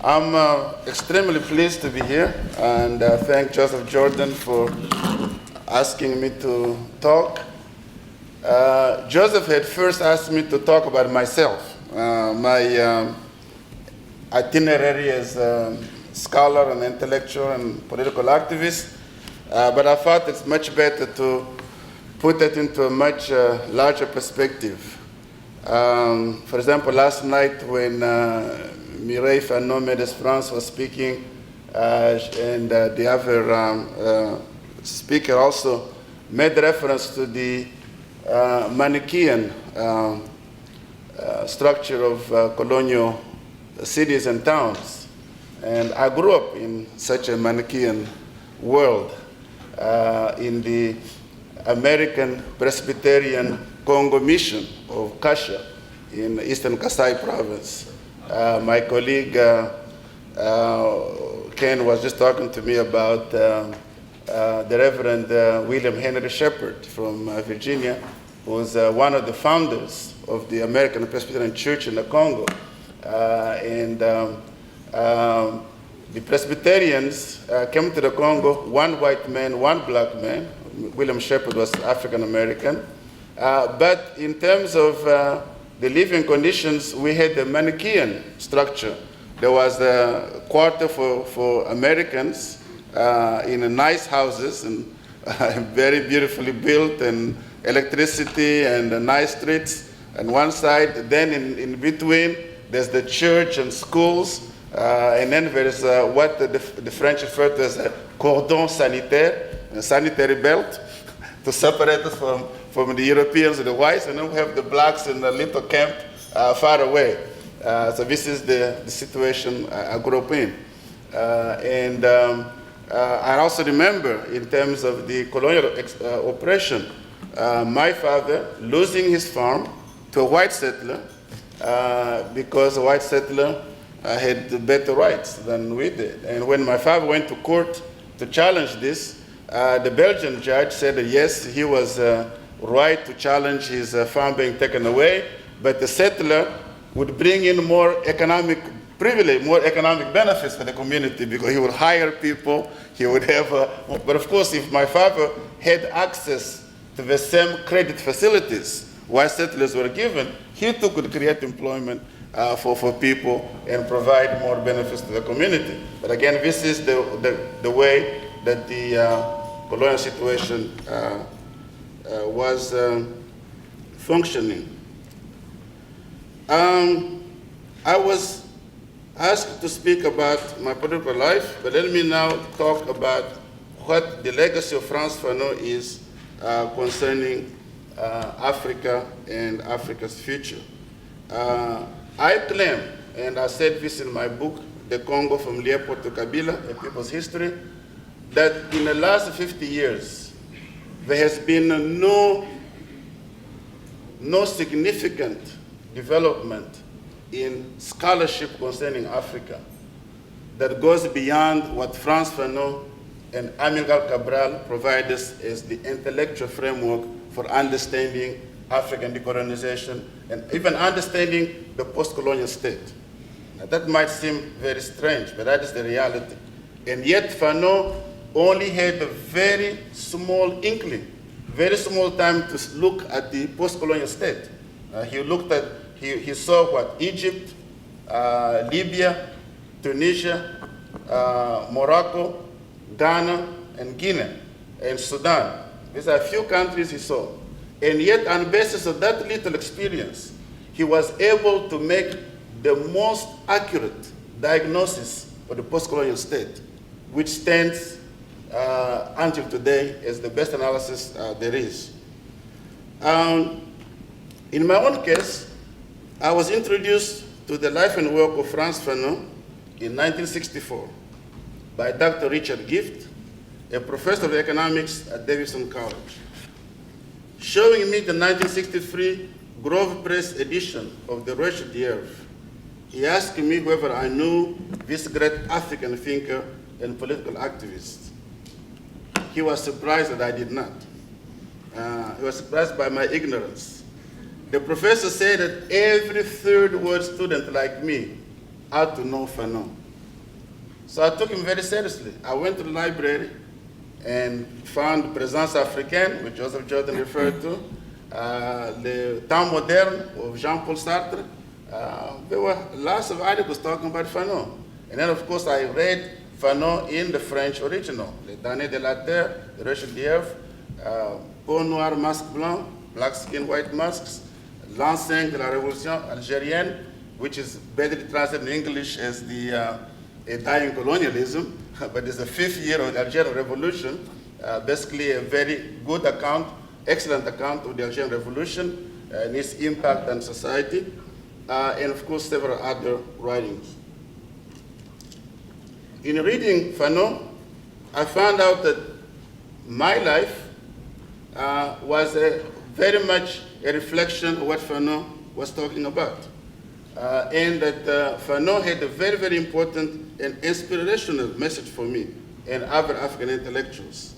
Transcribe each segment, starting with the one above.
I'm extremely pleased to be here, and thank Joseph Jordan for asking me to talk. Joseph had first asked me to talk about myself, my itinerary as a scholar and intellectual and political activist, but I thought it's much better to put it into a much larger perspective. For example, last night when Mireille Fanon Mendes-France was speaking, and the other speaker also made reference to the Manichaean structure of colonial cities and towns. And I grew up in such a Manichaean world in the American Presbyterian Congo Mission of Kasha in eastern Kasai province. My colleague Ken was just talking to me about the Reverend William Henry Shepherd from Virginia, who was one of the founders of the American Presbyterian Church in the Congo. The Presbyterians came to the Congo, one white man, one black man. William Shepherd was African American. But in terms of the living conditions, we had the Manichaean structure. There was a quarter for Americans in nice houses and very beautifully built, and electricity and nice streets on one side. Then in between, there's the church and schools. And then there's what the French refer to as a cordon sanitaire, a sanitary belt, to separate us from the Europeans and the whites, and then we have the blacks in a little camp far away. So this is the situation I grew up in. I also remember, in terms of the colonial oppression, my father losing his farm to a white settler because a white settler had better rights than we did. And when my father went to court to challenge this, the Belgian judge said that yes, he was right to challenge his farm being taken away, but the settler would bring in more economic privilege, more economic benefits for the community, because he would hire people, he would have, but of course, if my father had access to the same credit facilities white settlers were given, he too could create employment for people and provide more benefits to the community. But again, this is the way that the colonial situation was functioning. I was asked to speak about my political life, but let me now talk about what the legacy of Frantz Fanon is concerning Africa and Africa's future. I claim, and I said this in my book, The Congo from Leopold to Kabila, A People's History, that in the last 50 years, there has been no significant development in scholarship concerning Africa that goes beyond what Frantz Fanon and Amilcar Cabral provide us as the intellectual framework for understanding African decolonization and even understanding the post-colonial state. Now, that might seem very strange, but that is the reality. And yet Fanon only had a very small inkling, very small time to look at the post-colonial state. He saw what? Egypt, Libya, Tunisia, Morocco, Ghana, and Guinea, and Sudan. These are a few countries he saw. And yet, on the basis of that little experience, he was able to make the most accurate diagnosis of the post-colonial state, which stands until today as the best analysis there is. In my own case, I was introduced to the life and work of Frantz Fanon in 1964 by Dr. Richard Gift, a professor of economics at Davidson College. Showing me the 1963 Grove Press edition of the Roche d'Herve, he asked me whether I knew this great African thinker and political activist. He was surprised that I did not. He was surprised by my ignorance. The professor said that every third-world student like me ought to know Fanon. So I took him very seriously. I went to the library and found Présence Africaine, which Joseph Jordan referred to, Le Temps Moderne of Jean-Paul Sartre. There were lots of articles talking about Fanon. And then, of course, I read Fanon in the French original, Les Damnés de la Terre, The Rush of the Earth, Peau Noire, Masque Blanc, Black Skin, White Masks, L'Enseigne de la Révolution Algérienne, which is better translated in English as the a dying colonialism, but it's the 5th year of the Algerian Revolution, basically a very good account, excellent account of the Algerian Revolution and its impact on society, and of course several other writings. In reading Fanon, I found out that my life was very much a reflection of what Fanon was talking about. And that Fanon had a very, very important and inspirational message for me and other African intellectuals.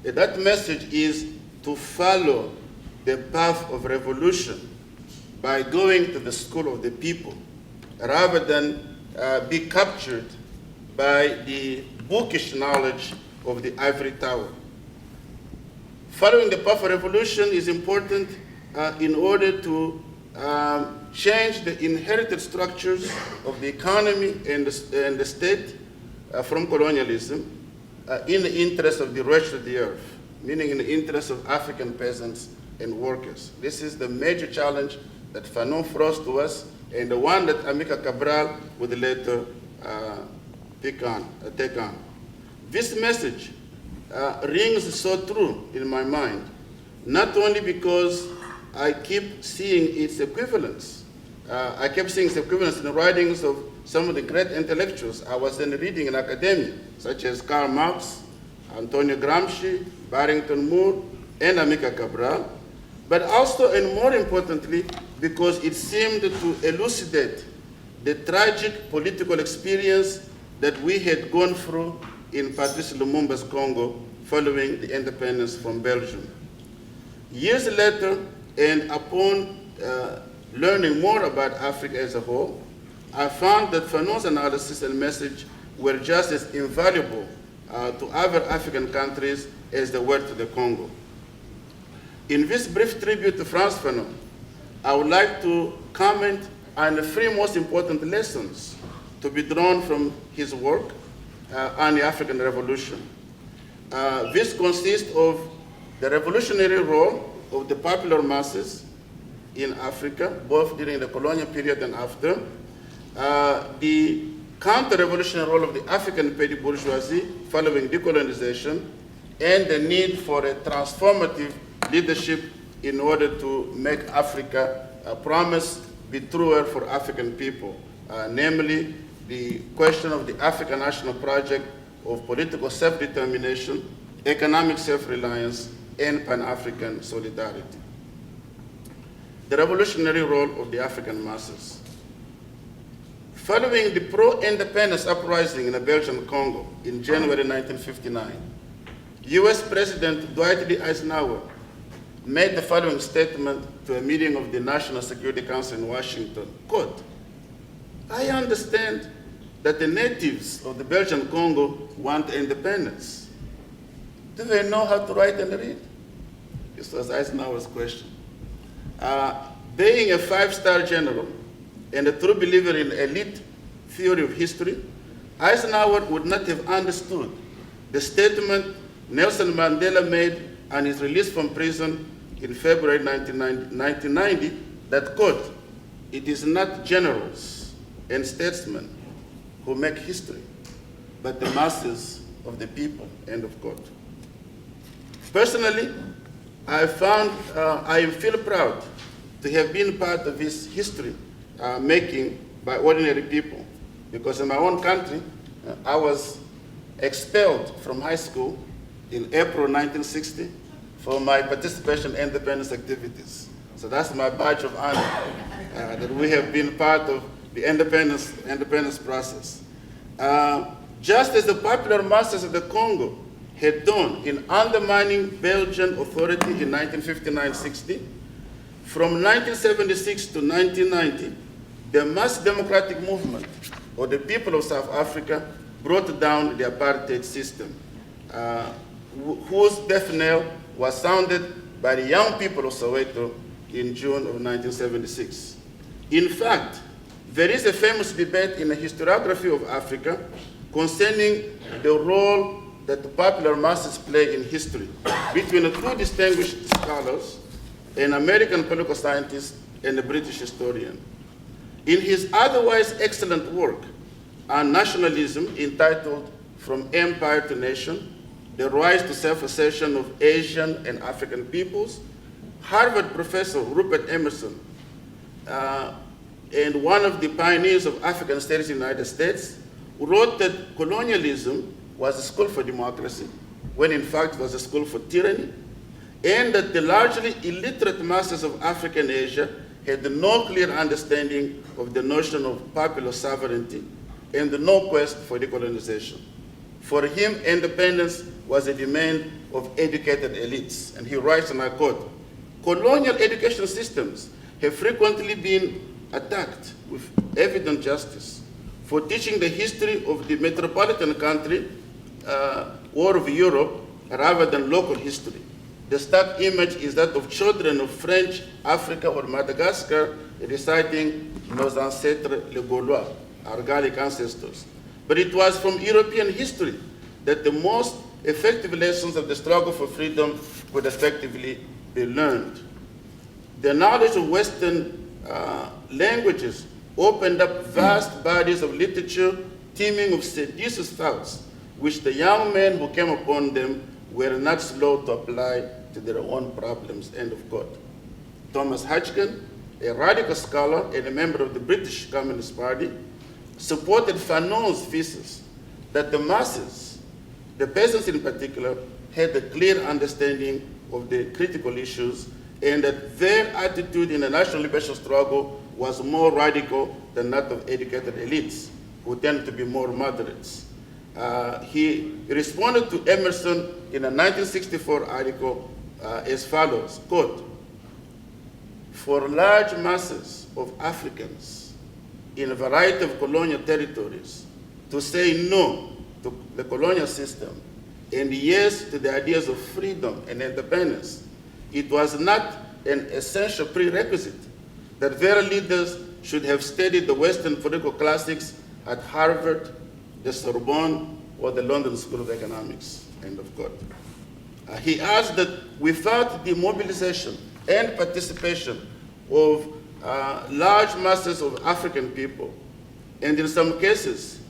And that message is to follow the path of revolution by going to the school of the people, rather than be captured by the bookish knowledge of the ivory tower. Following the path of revolution is important in order to change the inherited structures of the economy and the state from colonialism in the interest of the rest of the earth, meaning in the interest of African peasants and workers. This is the major challenge that Fanon throws to us, and the one that Amilcar Cabral would later take on. This message rings so true in my mind, not only because I keep seeing its equivalents. I kept seeing its equivalents in the writings of some of the great intellectuals I was then reading in academia, such as Karl Marx, Antonio Gramsci, Barrington Moore, and Amilcar Cabral, but also, and more importantly, because it seemed to elucidate the tragic political experience that we had gone through in Patrice Lumumba's Congo following the independence from Belgium. Years later, and upon learning more about Africa as a whole, I found that Fanon's analysis and message were just as invaluable to other African countries as they were to the Congo. In this brief tribute to Frantz Fanon, I would like to comment on the 3 most important lessons to be drawn from his work on the African Revolution. This consists of the revolutionary role of the popular masses in Africa, both during the colonial period and after, the counter-revolutionary role of the African petty bourgeoisie following decolonization, and the need for a transformative leadership in order to make Africa a promise be truer for African people, namely the question of the African national project of political self-determination, economic self-reliance, and Pan-African solidarity. The revolutionary role of the African masses. Following the pro-independence uprising in the Belgian Congo in January 1959, US President Dwight D. Eisenhower made the following statement to a meeting of the National Security Council in Washington, quote, "I understand that the natives of the Belgian Congo want independence. Do they know how to write and read?" This was Eisenhower's question. Being a 5-star general and a true believer in elite theory of history, Eisenhower would not have understood the statement Nelson Mandela made on his release from prison in February 1990 that, quote, "It is not generals and statesmen who make history, but the masses of the people," end of quote. Personally, I feel proud to have been part of this history making by ordinary people, because in my own country, I was expelled from high school in April 1960 for my participation in independence activities. So that's my badge of honor, that we have been part of the independence process. Just as the popular masses of the Congo had done in undermining Belgian authority in 1959-60, From 1976 to 1990, the mass democratic movement, or the people of South Africa, brought down the apartheid system, whose death knell was sounded by the young people of Soweto in June of 1976. In fact, there is a famous debate in the historiography of Africa concerning the role that the popular masses play in history between the two distinguished scholars, an American political scientist and a British historian. In his otherwise excellent work on nationalism entitled From Empire to Nation, The Rise to Self-Assertion of Asian and African Peoples, Harvard professor Rupert Emerson, and one of the pioneers of African studies in the United States, wrote that colonialism was a school for democracy, when in fact it was a school for tyranny, and that the largely illiterate masses of Africa and Asia had no clear understanding of the notion of popular sovereignty and no quest for decolonization. For him, independence was a demand of educated elites. And he writes, and I quote, "Colonial education systems have frequently been attacked with evident justice for teaching the history of the metropolitan country or of Europe rather than local history. The stark image is that of children of French Africa or Madagascar reciting Nos ancêtres les Gaulois, our Gallic ancestors. But it was from European history that the most effective lessons of the struggle for freedom could effectively be learned. The knowledge of Western languages opened up vast bodies of literature teeming of seditious thoughts, which the young men who came upon them were not slow to apply to their own problems," end of quote. Thomas Hodgkin, a radical scholar and a member of the British Communist Party, supported Fanon's thesis that the masses, the peasants in particular, had a clear understanding of the critical issues and that their attitude in the national liberation struggle was more radical than that of educated elites, who tend to be more moderates. He responded to Emerson in a 1964 article as follows, quote, "For large masses of Africans in a variety of colonial territories to say no to the colonial system and yes to the ideas of freedom and independence, it was not an essential prerequisite that their leaders should have studied the Western political classics at Harvard, the Sorbonne, or the London School of Economics," end of quote. He adds that without the mobilization and participation of large masses of African people, and in some cases,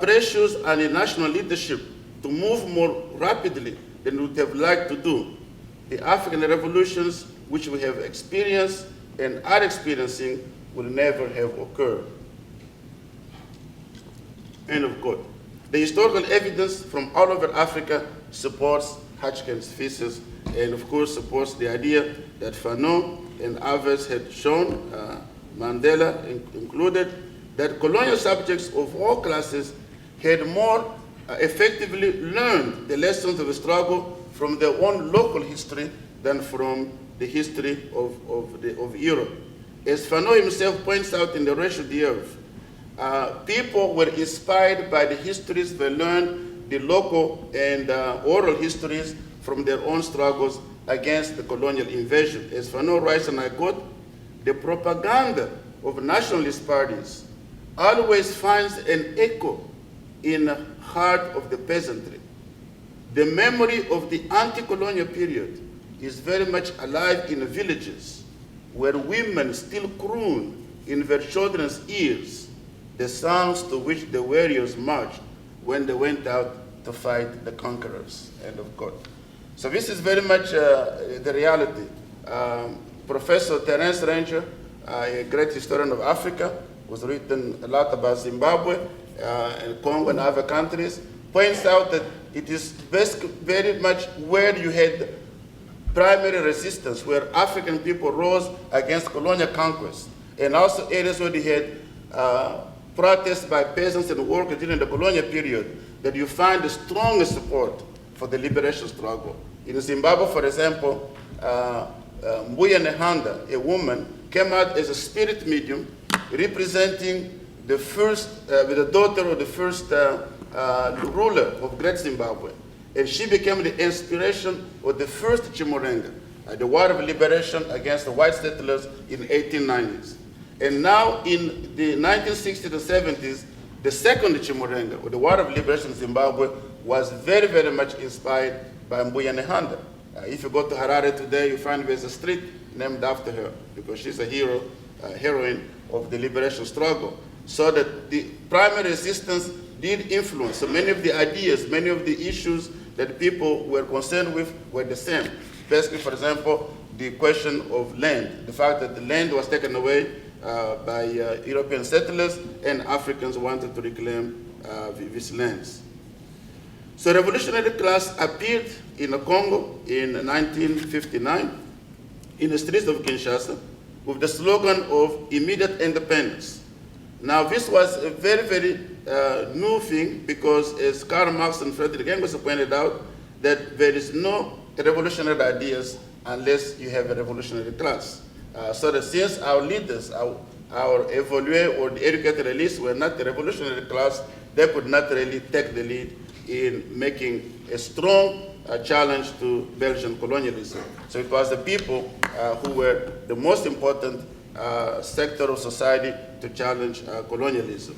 pressures on the national leadership to move more rapidly than we would have liked to do, the African revolutions which we have experienced and are experiencing will never have occurred, end of quote. The historical evidence from all over Africa supports Hodgkin's thesis and of course supports the idea that Fanon and others had shown, Mandela included, that colonial subjects of all classes had more effectively learned the lessons of the struggle from their own local history than from the history of Europe. As Fanon himself points out in The Racial D'Oeuvre, people were inspired by the histories they learned, the local and oral histories from their own struggles against the colonial invasion. As Fanon writes, and I quote, "The propaganda of nationalist parties always finds an echo in the heart of the peasantry. The memory of the anti-colonial period is very much alive in the villages where women still croon in their children's ears the songs to which the warriors marched when they went out to fight the conquerors," end of quote. So this is very much the reality. Professor Terence Ranger, a great historian of Africa, who's written a lot about Zimbabwe and Congo and other countries, points out that it is very much where you had primary resistance, where African people rose against colonial conquest, and also areas where they had protests by peasants and workers during the colonial period, that you find the strongest support for the liberation struggle. In Zimbabwe, for example, Mbuya Nehanda, a woman, came out as a spirit medium representing the first, the daughter of the first ruler of Great Zimbabwe. And she became the inspiration of the first Chimurenga, the War of Liberation against the white settlers in the 1890s. And now in the 1960s and 70s, the second Chimurenga, or the War of Liberation in Zimbabwe, was very, very much inspired by Mbuya Nehanda. If you go to Harare today, you find there's a street named after her, because she's a hero, heroine of the liberation struggle. So that the primary resistance did influence. So many of the ideas, many of the issues that people were concerned with were the same. Basically, for example, the question of land, the fact that the land was taken away by European settlers and Africans wanted to reclaim these lands. So revolutionary class appeared in the Congo in 1959 in the streets of Kinshasa with the slogan of immediate independence. Now this was a very, very new thing because as Karl Marx and Friedrich Engels pointed out, that there is no revolutionary ideas unless you have a revolutionary class. So that since our leaders, our évolués or the educated elites were not the revolutionary class, they could not really take the lead in making a strong challenge to Belgian colonialism. So it was the people who were the most important sector of society to challenge colonialism.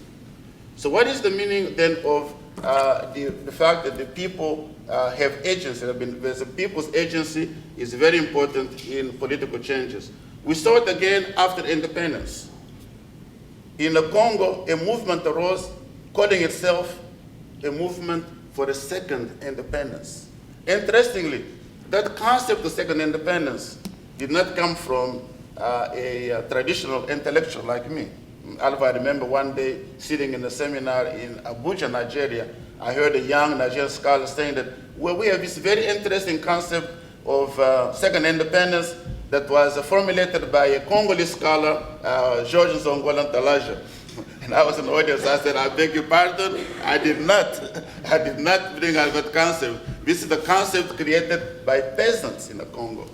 So what is the meaning then of the fact that the people have agency? The people's agency is very important in political changes. We saw it again after independence. In the Congo, a movement arose calling itself a movement for a second independence. Interestingly, that concept of second independence did not come from a traditional intellectual like me. Alva, I remember one day sitting in a seminar in Abuja, Nigeria, I heard a young Nigerian scholar saying that, well, we have this very interesting concept of second independence that was formulated by a Congolese scholar, Georges Nzongola-Ntalaja. And I was in the audience, I said, I beg your pardon, I did not bring out that concept. This is the concept created by peasants in the Congo.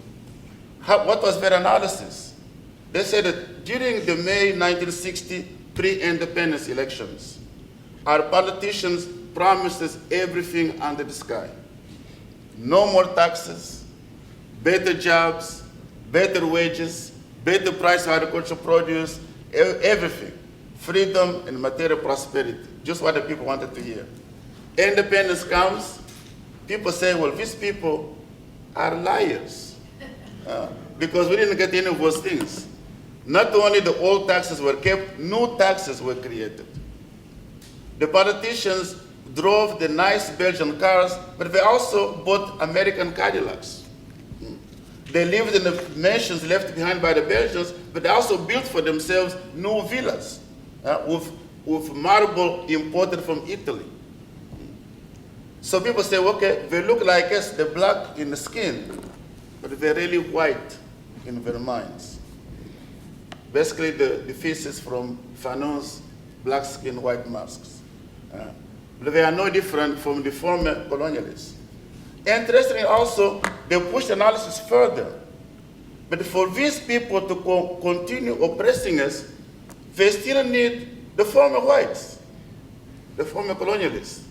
What was their analysis? They said that during the May 1960 pre-independence elections, our politicians promised us everything under the sky. No more taxes, better jobs, better wages, better price of agricultural produce, everything. Freedom and material prosperity, just what the people wanted to hear. Independence comes, people say, well, these people are liars because we didn't get any of those things. Not only the old taxes were kept, new taxes were created. The politicians drove the nice Belgian cars, but they also bought American Cadillacs. They lived in the mansions left behind by the Belgians, but they also built for themselves new villas with marble imported from Italy. So people say, okay, they look like us, they're black in the skin, but they're really white in their minds. Basically, the thesis from Fanon's black skin, white masks. But they are no different from the former colonialists. Interestingly also, they pushed analysis further. But for these people to continue oppressing us, they still need the former whites, the former colonialists.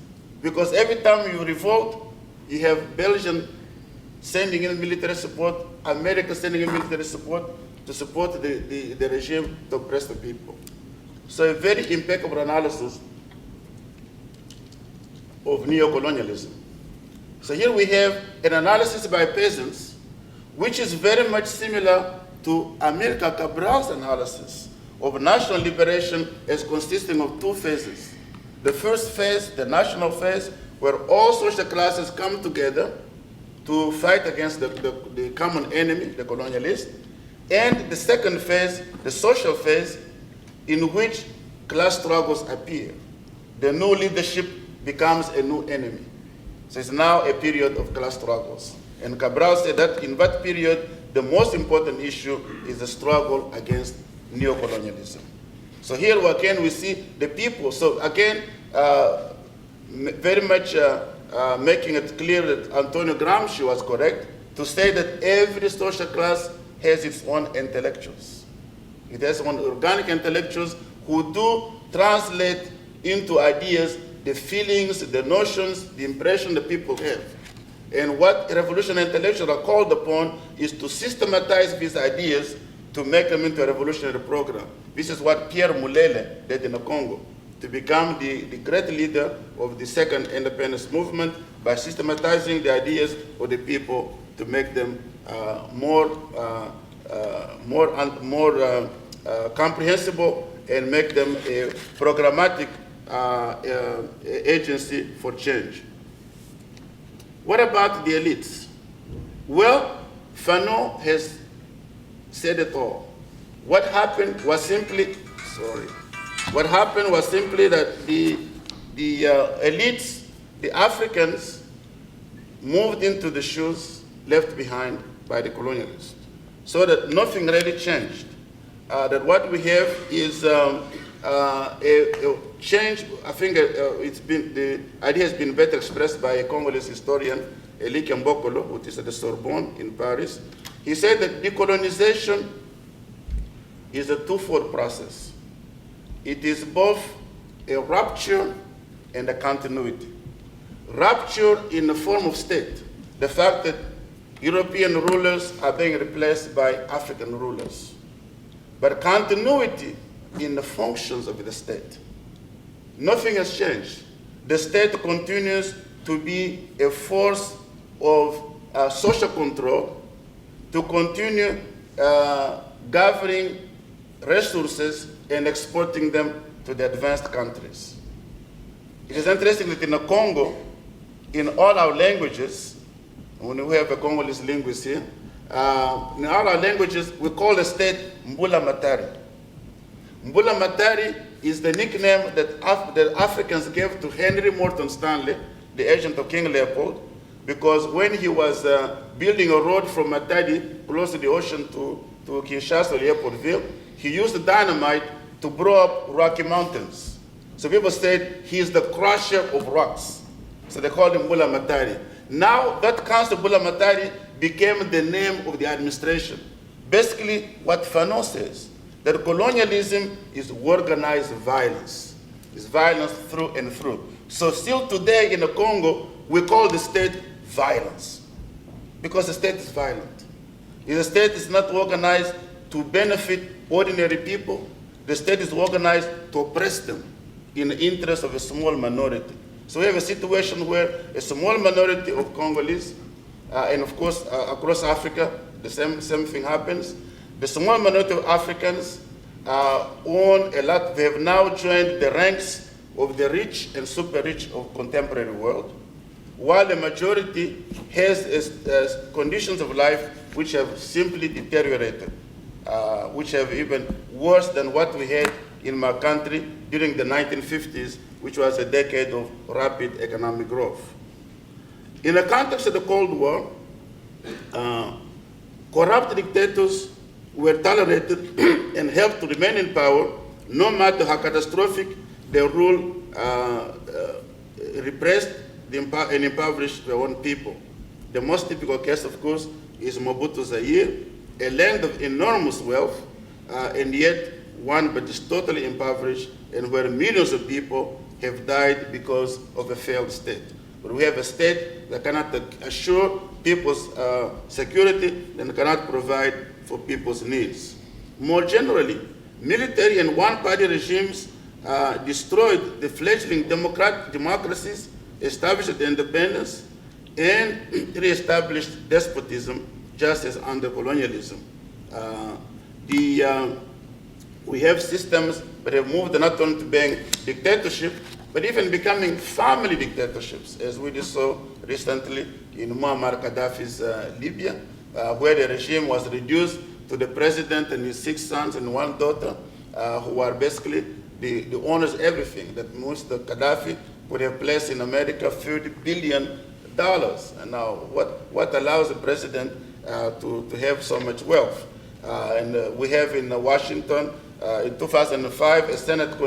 Because every time you revolt, you have Belgium sending in military support, America sending in military support to support the regime to oppress the people. So a very impeccable analysis of neocolonialism. So here we have an analysis by peasants, which is very much similar to Amilcar Cabral's analysis of national liberation as consisting of two phases. The first phase, the national phase, where all social classes come together to fight against the common enemy, the colonialist. And the second phase, the social phase, in which class struggles appear. The new leadership becomes a new enemy. So it's now a period of class struggles. And Cabral said that in that period, the most important issue is the struggle against neocolonialism. So here again we see the people. So again, very much making it clear that Antonio Gramsci was correct to say that every social class has its own intellectuals. It has own organic intellectuals who do translate into ideas the feelings, the notions, the impression the people have. And what revolutionary intellectuals are called upon is to systematize these ideas to make them into a revolutionary program. This is what Pierre Mulele did in the Congo, to become the great leader of the second independence movement by systematizing the ideas of the people to make them more comprehensible and make them a programmatic agency for change. What about the elites? Well, Fanon has said it all. What happened was simply that the elites, the Africans, moved into the shoes left behind by the colonialists, so that nothing really changed. That what we have is a change. I think the idea has been better expressed by a Congolese historian, Elike Mbokolo, who is at the Sorbonne in Paris. He said that decolonization is a twofold process. It is both a rupture and a continuity. Rupture in the form of state, the fact that European rulers are being replaced by African rulers. But continuity in the functions of the state. Nothing has changed. The state continues to be a force of social control, to continue gathering resources and exporting them to the advanced countries. It is interesting that in the Congo, in all our languages, when we have a Congolese linguist here, in all our languages, we call the state Mbula Matari. Mbula Matari is the nickname that the Africans gave to Henry Morton Stanley, the agent of King Leopold, because when he was building a road from Matadi close to the ocean to Kinshasa, Leopoldville, he used dynamite to blow up Rocky Mountains. So people said he's the crusher of rocks. So they called him Mbula Matari. Now that council Mbula Matari became the name of the administration. Basically what Fanon says, that colonialism is organized violence. It's violence through and through. So still today in the Congo, we call the state violence, because the state is violent. The state is not organized to benefit ordinary people. The state is organized to oppress them in the interest of a small minority. So we have a situation where a small minority of Congolese, and of course across Africa, the same thing happens. The small minority of Africans own a lot. They have now joined the ranks of the rich and super rich of contemporary world, while the majority has conditions of life which have simply deteriorated, which have even worse than what we had in my country during the 1950s, which was a decade of rapid economic growth. In the context of the Cold War, corrupt dictators were tolerated and helped to remain in power, no matter how catastrophic their rule repressed and impoverished their own people. The most typical case, of course, is Mobutu Zaire, a land of enormous wealth, and yet one that is totally impoverished, and where millions of people have died because of a failed state. But we have a state that cannot assure people's security and cannot provide for people's needs. More generally, military and one-party regimes destroyed the fledgling democracies, established independence, and re-established despotism, just as under colonialism. We have systems that have moved not only to being dictatorship, but even becoming family dictatorships, as we just saw recently in Muammar Gaddafi's Libya, where the regime was reduced to the president and his 6 sons and 1 daughter, who are basically the owners of everything, that Mr. Gaddafi would have placed in America $30 billion. And now what allows the president to have so much wealth? And we have in Washington, in 2005, a Senate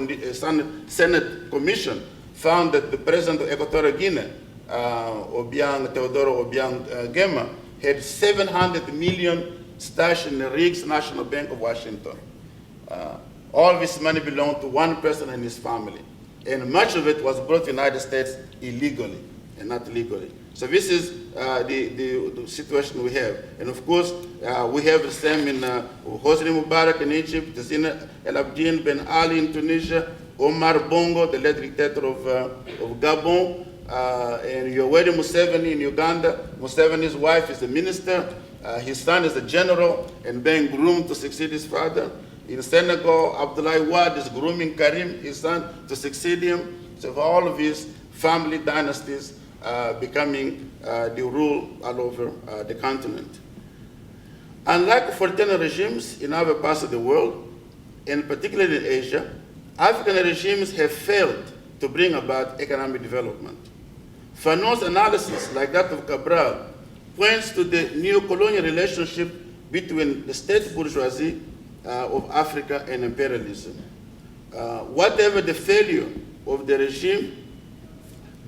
commission found that the president of Equatorial Guinea, Teodoro Obiang Gema, had $700 million stashed in the Riggs National Bank of Washington. All this money belonged to one person and his family. And much of it was brought to the United States illegally and not legally. So this is the situation we have. And of course, we have the same in Hosni Mubarak in Egypt, Zine El Abidine Ben Ali in Tunisia, Omar Bongo, the late dictator of Gabon, and Yoweri Museveni in Uganda. Museveni's wife is a minister, his son is a general and being groomed to succeed his father. In Senegal, Abdoulaye Wade is grooming Karim, his son, to succeed him. So for all of these family dynasties becoming the rule all over the continent. Unlike authoritarian regimes in other parts of the world, and particularly in Asia, African regimes have failed to bring about economic development. Fanon's analysis, like that of Cabral, points to the neo-colonial relationship between the state bourgeoisie of Africa and imperialism. Whatever the failure of the regime,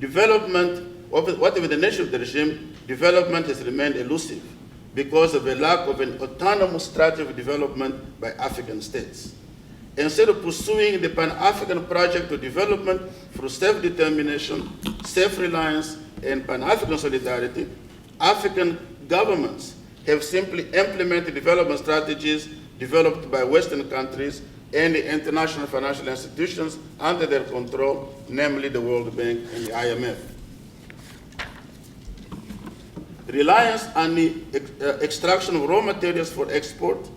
whatever the nature of the regime, development has remained elusive because of a lack of an autonomous strategy of development by African states. Instead of pursuing the Pan-African project of development through self-determination, self-reliance, and Pan-African solidarity, African governments have simply implemented development strategies developed by Western countries and the international financial institutions under their control, namely the World Bank and the IMF. Reliance on the extraction of raw materials for export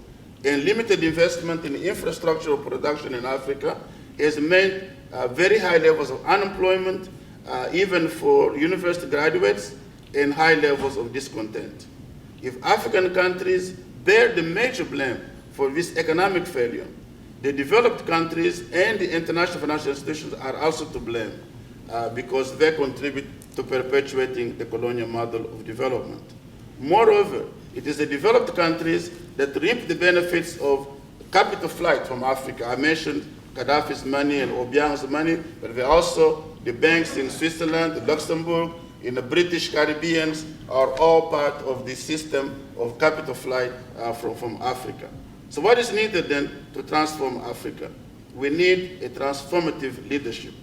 and limited investment in infrastructural production in Africa has meant very high levels of unemployment, even for university graduates, and high levels of discontent. If African countries bear the major blame for this economic failure, the developed countries and the international financial institutions are also to blame because they contribute to perpetuating the colonial model of development. Moreover, it is the developed countries that reap the benefits of capital flight from Africa. I mentioned Gaddafi's money and Obiang's money, but there are also the banks in Switzerland, Luxembourg, in the British Caribbean are all part of the system of capital flight from Africa. So what is needed then to transform Africa? We need a transformative leadership.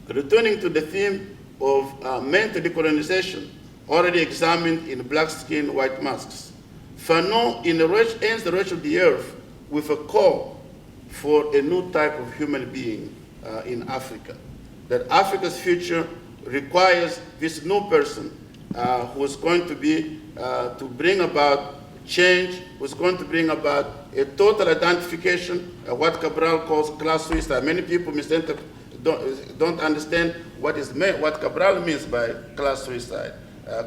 Returning to the theme of mental decolonization, already examined in Black Skin, White Masks, Fanon ends the Rage of the Earth with a call for a new type of human being in Africa. That Africa's future requires this new person who is going to be, to bring about change, who's going to bring about a total identification, what Cabral calls class suicide. Many people don't understand what Cabral means by class suicide.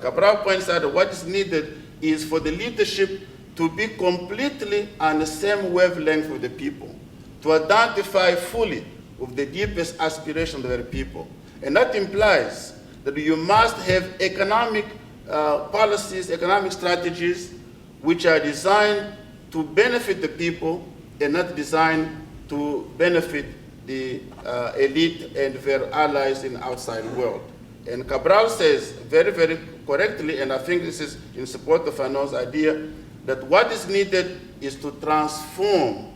Cabral points out that what is needed is for the leadership to be completely on the same wavelength with the people, to identify fully with the deepest aspirations of their people. And that implies that you must have economic policies, economic strategies, which are designed to benefit the people and not designed to benefit the elite and their allies in the outside world. And Cabral says very, very correctly, and I think this is in support of Fanon's idea, that what is needed is to transform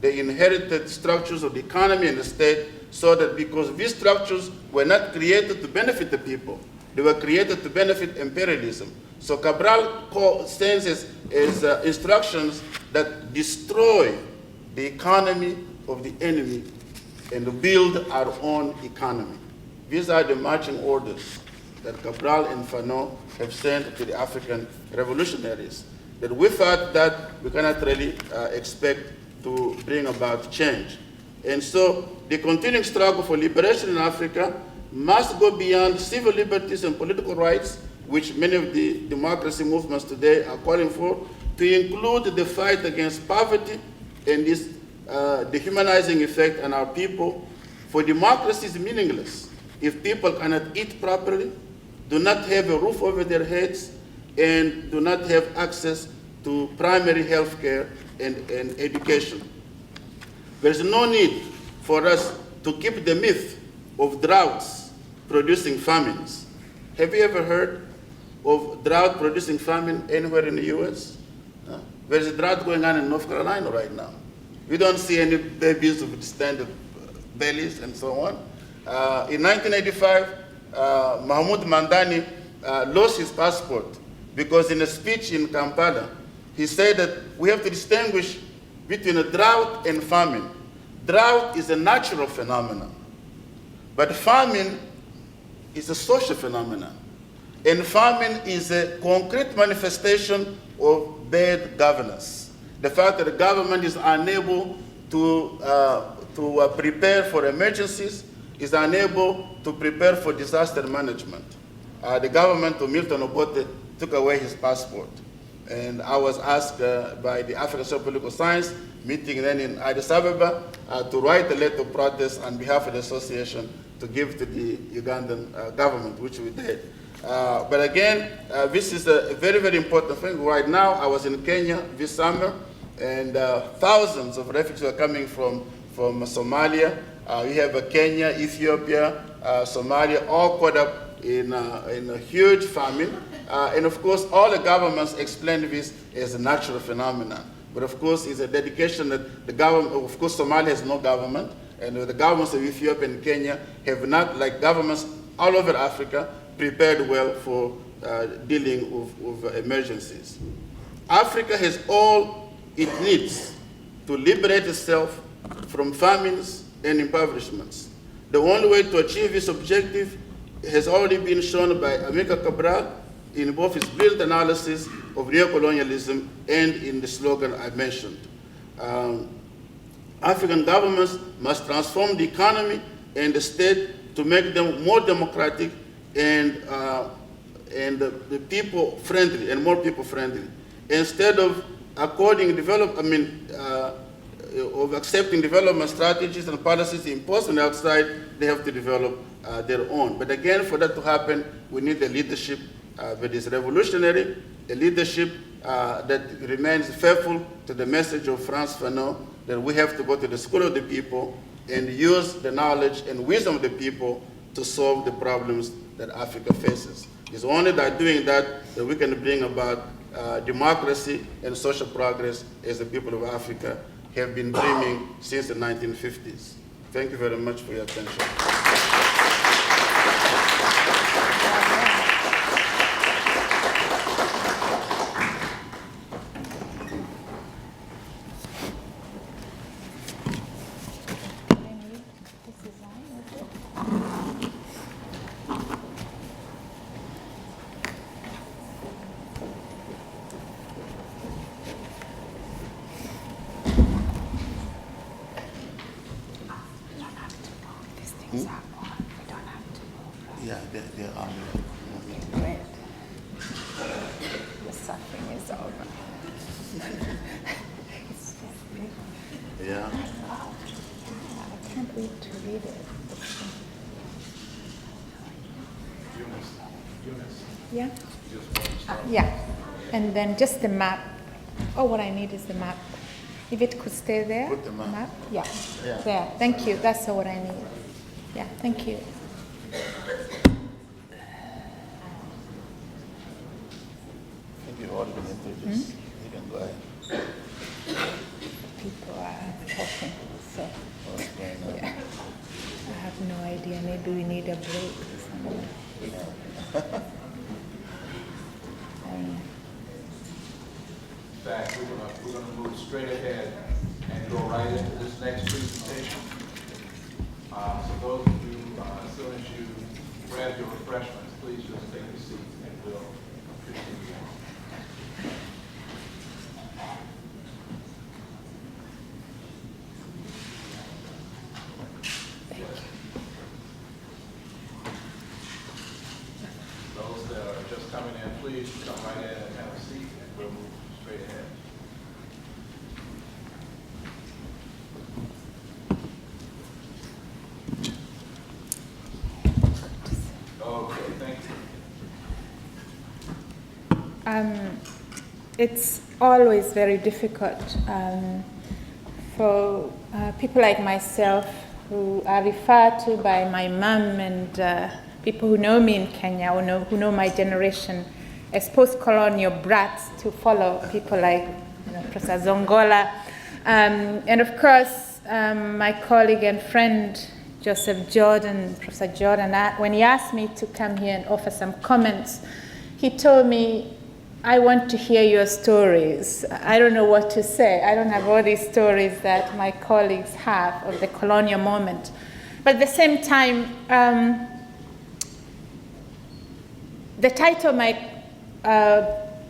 the inherited structures of the economy and the state so that because these structures were not created to benefit the people, they were created to benefit imperialism. So Cabral sends as instructions that destroy the economy of the enemy and to build our own economy. These are the marching orders that Cabral and Fanon have sent to the African revolutionaries. That without that, we cannot really expect to bring about change. And so the continuing struggle for liberation in Africa must go beyond civil liberties and political rights, which many of the democracy movements today are calling for, to include the fight against poverty and this dehumanizing effect on our people. For democracy is meaningless if people cannot eat properly, do not have a roof over their heads, and do not have access to primary health care and education. There's no need for us to keep the myth of droughts producing famines. Have you ever heard of drought-producing famine anywhere in the US? There's a drought going on in North Carolina right now. We don't see any babies with distended bellies and so on. In 1985, Mahmoud Mandani lost his passport because in a speech in Kampala, he said that we have to distinguish between a drought and famine. Drought is a natural phenomenon, but famine is a social phenomenon. And famine is a concrete manifestation of bad governance. The fact that the government is unable to prepare for emergencies, is unable to prepare for disaster management. The government of Milton Obote took away his passport. And I was asked by the African Center of Political Science, meeting then in Addis Ababa, to write a letter of protest on behalf of the association to give to the Ugandan government, which we did. But again, this is a very, very important thing. Right now, I was in Kenya this summer, and thousands of refugees are coming from Somalia. We have Kenya, Ethiopia, Somalia, all caught up in a huge famine. And of course, all the governments explain this as a natural phenomenon. But of course, it's a dedication that the government, of course, Somalia has no government, and the governments of Ethiopia and Kenya have not, like governments all over Africa, prepared well for dealing with emergencies. Africa has all it needs to liberate itself from famines and impoverishments. The only way to achieve this objective has already been shown by Amilcar Cabral in both his brilliant analysis of neocolonialism and in the slogan I mentioned. African governments must transform the economy and the state to make them more democratic and the people friendly and more people friendly. Instead of of accepting development strategies and policies imposed on the outside, they have to develop their own. But again, for that to happen, we need a leadership that is revolutionary, a leadership that remains faithful to the message of Frantz Fanon, that we have to go to the school of the people and use the knowledge and wisdom of the people to solve the problems that Africa faces. It's only by doing that that we can bring about democracy and social progress as the people of Africa have been dreaming since the 1950s. Thank you very much for your attention. And then just the map. Oh, what I need is the map. If it could stay there. Put the map. Yeah. There. Thank you. That's what I need. Yeah, thank you. I think you've already been introduced. You can go ahead. People are talking, so yeah. I have no idea. Maybe we need a break or something. In fact, we're going to move straight ahead and go right into this next presentation. So those of you, as soon as you grab your refreshments, please just take a seat and we'll continue. Those that are just coming in, please come right in and have a seat, and we'll move straight ahead. Okay, thank you. It's always very difficult for people like myself who are referred to by my mom and people who know me in Kenya, who know my generation, as post-colonial brats to follow people like Professor Nzongola. And of course, my colleague and friend, Professor Jordan, when he asked me to come here and offer some comments, he told me, I want to hear your stories. I don't know what to say. I don't have all these stories that my colleagues have of the colonial moment. But at the same time, the title of my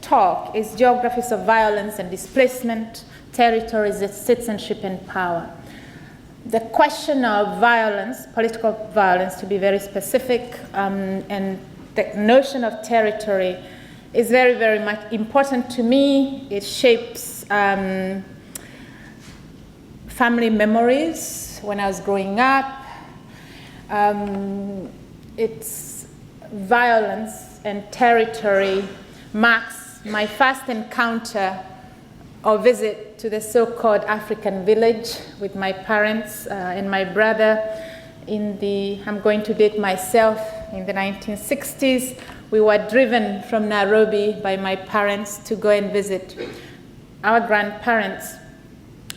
talk is Geographies of Violence and Displacement, Territories, Citizenship and Power. The question of violence, political violence to be very specific, and the notion of territory is very, very much important to me. It shapes family memories when I was growing up. It's violence and territory marks my first encounter or visit to the so-called African village with my parents and my brother I'm going to date myself, in the 1960s. We were driven from Nairobi by my parents to go and visit our grandparents.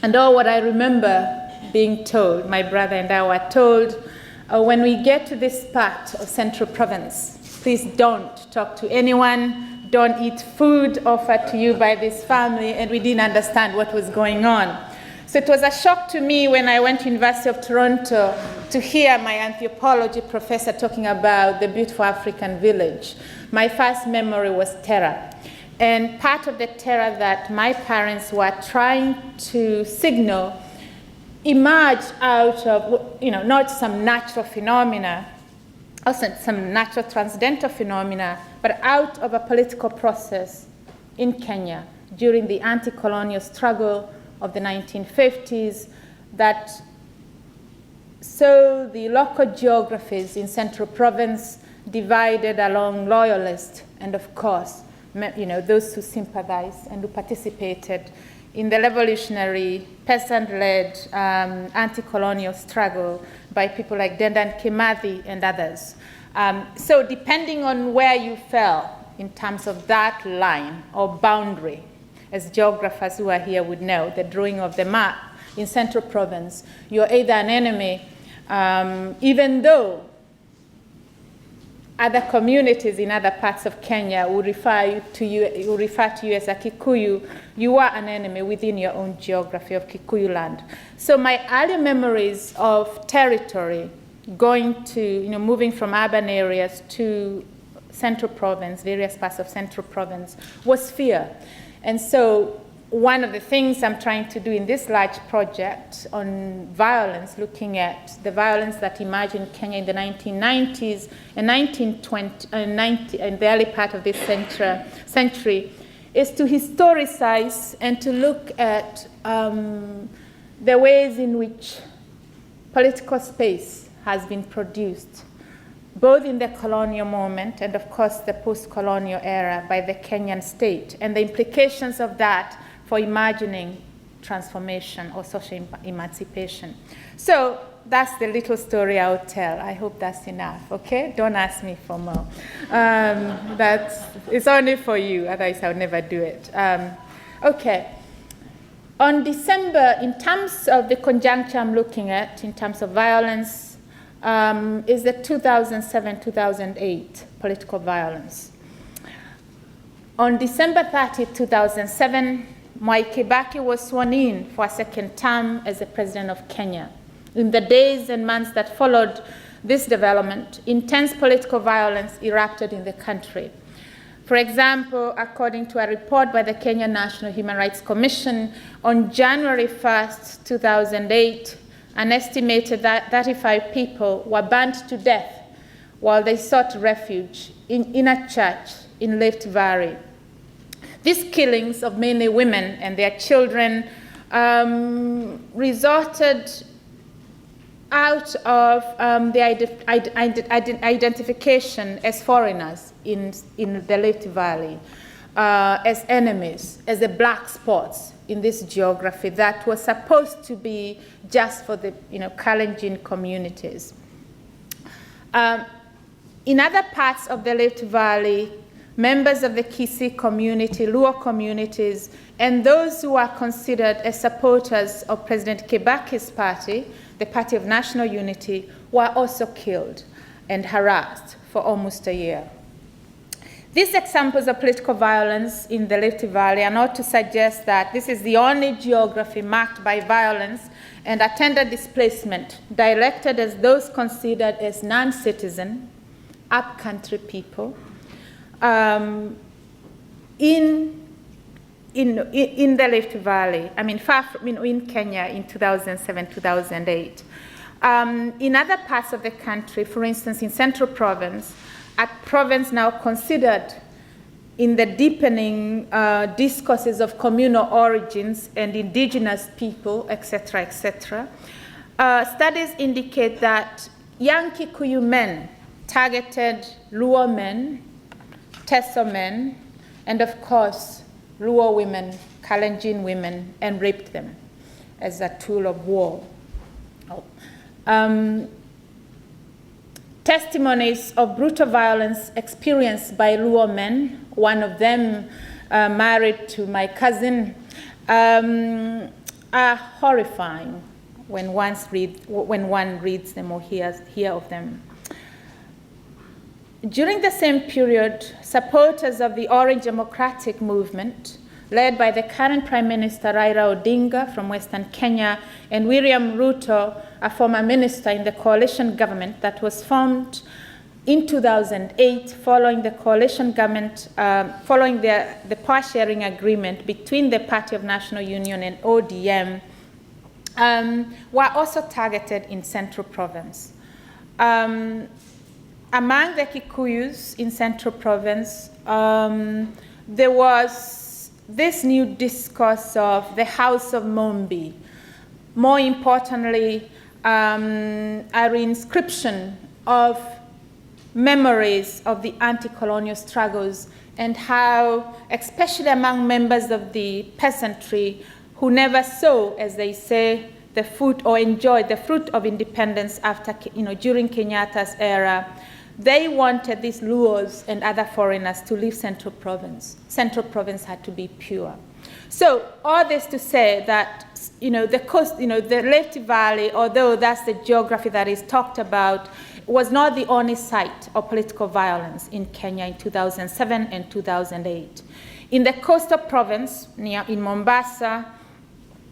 And all what I remember being told, my brother and I were told, when we get to this part of Central Province, please don't talk to anyone, don't eat food offered to you by this family, and we didn't understand what was going on. So it was a shock to me when I went to University of Toronto to hear my anthropology professor talking about the beautiful African village. My first memory was terror. And part of the terror that my parents were trying to signal emerged out of, not some natural phenomena, also some natural transcendental phenomena, but out of a political process in Kenya during the anti-colonial struggle of the 1950s that saw the local geographies in Central Province divided along loyalists and, of course, those who sympathized and who participated in the revolutionary, peasant-led anti-colonial struggle by people like Dedan Kimathi and others. So depending on where you fell in terms of that line or boundary, as geographers who are here would know, the drawing of the map in Central Province, you're either an enemy, even though other communities in other parts of Kenya would refer to you as a Kikuyu, you are an enemy within your own geography of Kikuyu land. So my early memories of territory, moving from urban areas to Central Province, various parts of Central Province, was fear. And so one of the things I'm trying to do in this large project on violence, looking at the violence that emerged in Kenya in the 1990s and 1920 and the early part of this century, is to historicize and to look at the ways in which political space has been produced, both in the colonial moment and, of course, the post-colonial era by the Kenyan state, and the implications of that for imagining transformation or social emancipation. So that's the little story I'll tell. I hope that's enough, okay? Don't ask me for more. It's only for you, otherwise I'll never do it. Okay. On December, in terms of the conjuncture I'm looking at, in terms of violence, is the 2007-2008 political violence. On December 30, 2007, Mwai Kibaki was sworn in for a second term as the president of Kenya. In the days and months that followed this development, intense political violence erupted in the country. For example, according to a report by the Kenya National Human Rights Commission, on January 1st, 2008, an estimated 35 people were burned to death while they sought refuge in a church in Rift Valley. These killings of mainly women and their children resulted out of the identification as foreigners in the Rift Valley, as enemies, as the black spots in this geography that was supposed to be just for the Kalenjin communities. In other parts of the Rift Valley, members of the Kisi community, Luo communities, and those who are considered as supporters of President Kibaki's party, the Party of National Unity, were also killed and harassed for almost a year. These examples of political violence in the Rift Valley are not to suggest that this is the only geography marked by violence and attended displacement directed at those considered as non-citizen, upcountry people in the Rift Valley, in Kenya in 2007, 2008. In other parts of the country, for instance, in Central Province, a province now considered in the deepening discourses of communal origins and indigenous people, etc., etc. Studies indicate that young Kikuyu men targeted Luo men, Teso men, and of course, Luo women, Kalenjin women, and raped them as a tool of war. Testimonies of brutal violence experienced by Luo men, one of them married to my cousin, are horrifying when one reads them or hear of them. During the same period, supporters of the Orange Democratic Movement, led by the current Prime Minister Raila Odinga from Western Kenya and William Ruto, a former minister in the coalition government that was formed in 2008 following the coalition government, following the power sharing agreement between the Party of National Union and ODM, were also targeted in Central Province. Among the Kikuyus in Central Province, there was this new discourse of the House of Mombi. More importantly, a reinscription of memories of the anti-colonial struggles and how, especially among members of the peasantry who never saw, as they say, the fruit or enjoyed the fruit of independence after, during Kenyatta's era, they wanted these Luos and other foreigners to leave Central Province. Central Province had to be pure. So all this to say that, the coast, the Rift Valley, although that's the geography that is talked about, was not the only site of political violence in Kenya in 2007 and 2008. In the coastal province, in Mombasa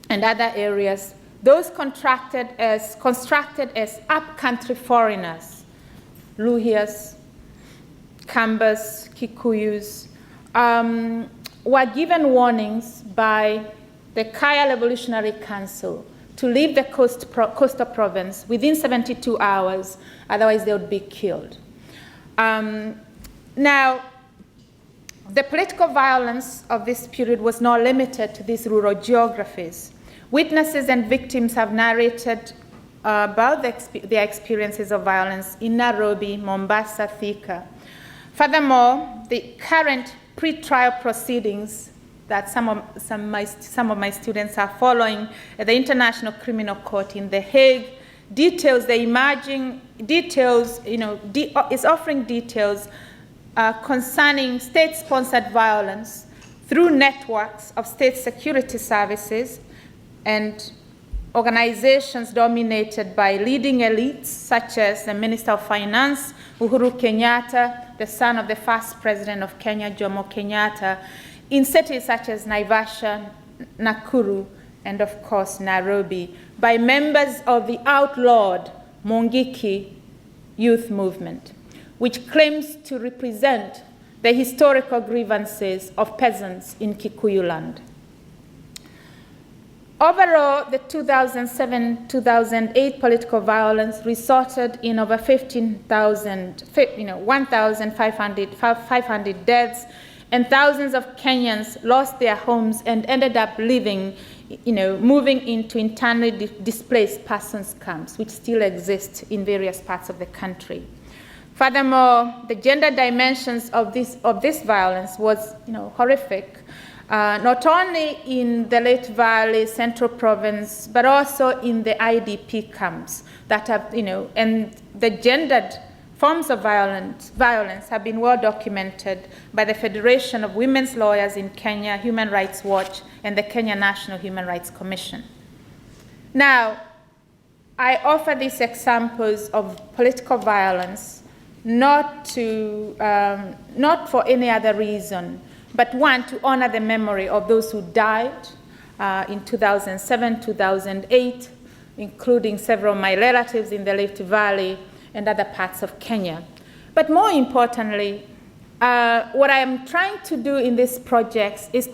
and other areas, those constructed as upcountry foreigners, Luhias, Kambas, Kikuyus, were given warnings by the Kaya Revolutionary Council to leave the coastal province within 72 hours, otherwise they would be killed. Now, the political violence of this period was not limited to these rural geographies. Witnesses and victims have narrated about their experiences of violence in Nairobi, Mombasa, Thika. Furthermore, the current pre-trial proceedings that some of my students are following at the International Criminal Court in The Hague details the emerging details, is offering details concerning state-sponsored violence through networks of state security services and organizations dominated by leading elites such as the Minister of Finance, Uhuru Kenyatta, the son of the first president of Kenya, Jomo Kenyatta, in cities such as Naivasha, Nakuru, and of course Nairobi, by members of the outlawed Mungiki youth movement, which claims to represent the historical grievances of peasants in Kikuyu land. Overall, the 2007-2008 political violence resulted in over 1,500 deaths, and thousands of Kenyans lost their homes and ended up living, moving into internally displaced persons camps, which still exist in various parts of the country. Furthermore, the gender dimensions of this violence was, horrific. Not only in the Rift Valley, Central Province, but also in the IDP camps that have, and the gendered forms of violence have been well documented by the Federation of Women's Lawyers in Kenya, Human Rights Watch, and the Kenya National Human Rights Commission. Now, I offer these examples of political violence not for any other reason, but one, to honor the memory of those who died in 2007, 2008, including several of my relatives in the Rift Valley and other parts of Kenya. But more importantly, what I am trying to do in this project is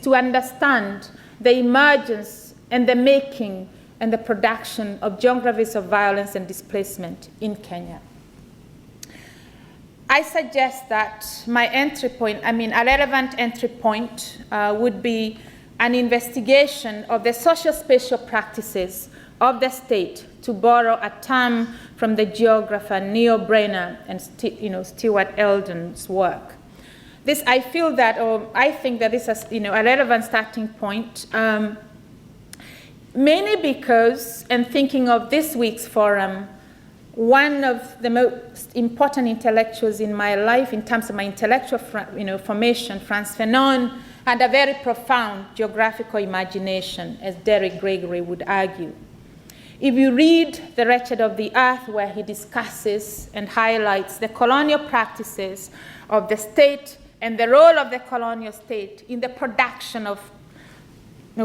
to understand the emergence and the making and the production of geographies of violence and displacement in Kenya. I suggest that my entry point, a relevant entry point would be an investigation of the social-spatial practices of the state, to borrow a term from the geographer Neil Brenner and Stuart Eldon's work. I think that this is a relevant starting point, mainly because, and thinking of this week's forum, one of the most important intellectuals in my life, in terms of my intellectual formation, Frantz Fanon, had a very profound geographical imagination, as Derek Gregory would argue. If you read The Wretched of the Earth, where he discusses and highlights the colonial practices of the state and the role of the colonial state in the production of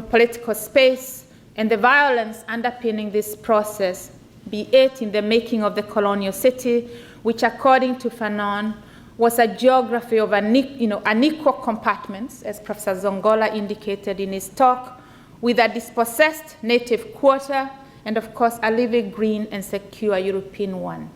political space and the violence underpinning this process, be it in the making of the colonial city, which according to Fanon was a geography of unequal compartments, as Professor Nzongola indicated in his talk, with a dispossessed native quarter, and of course a living, green, and secure European one.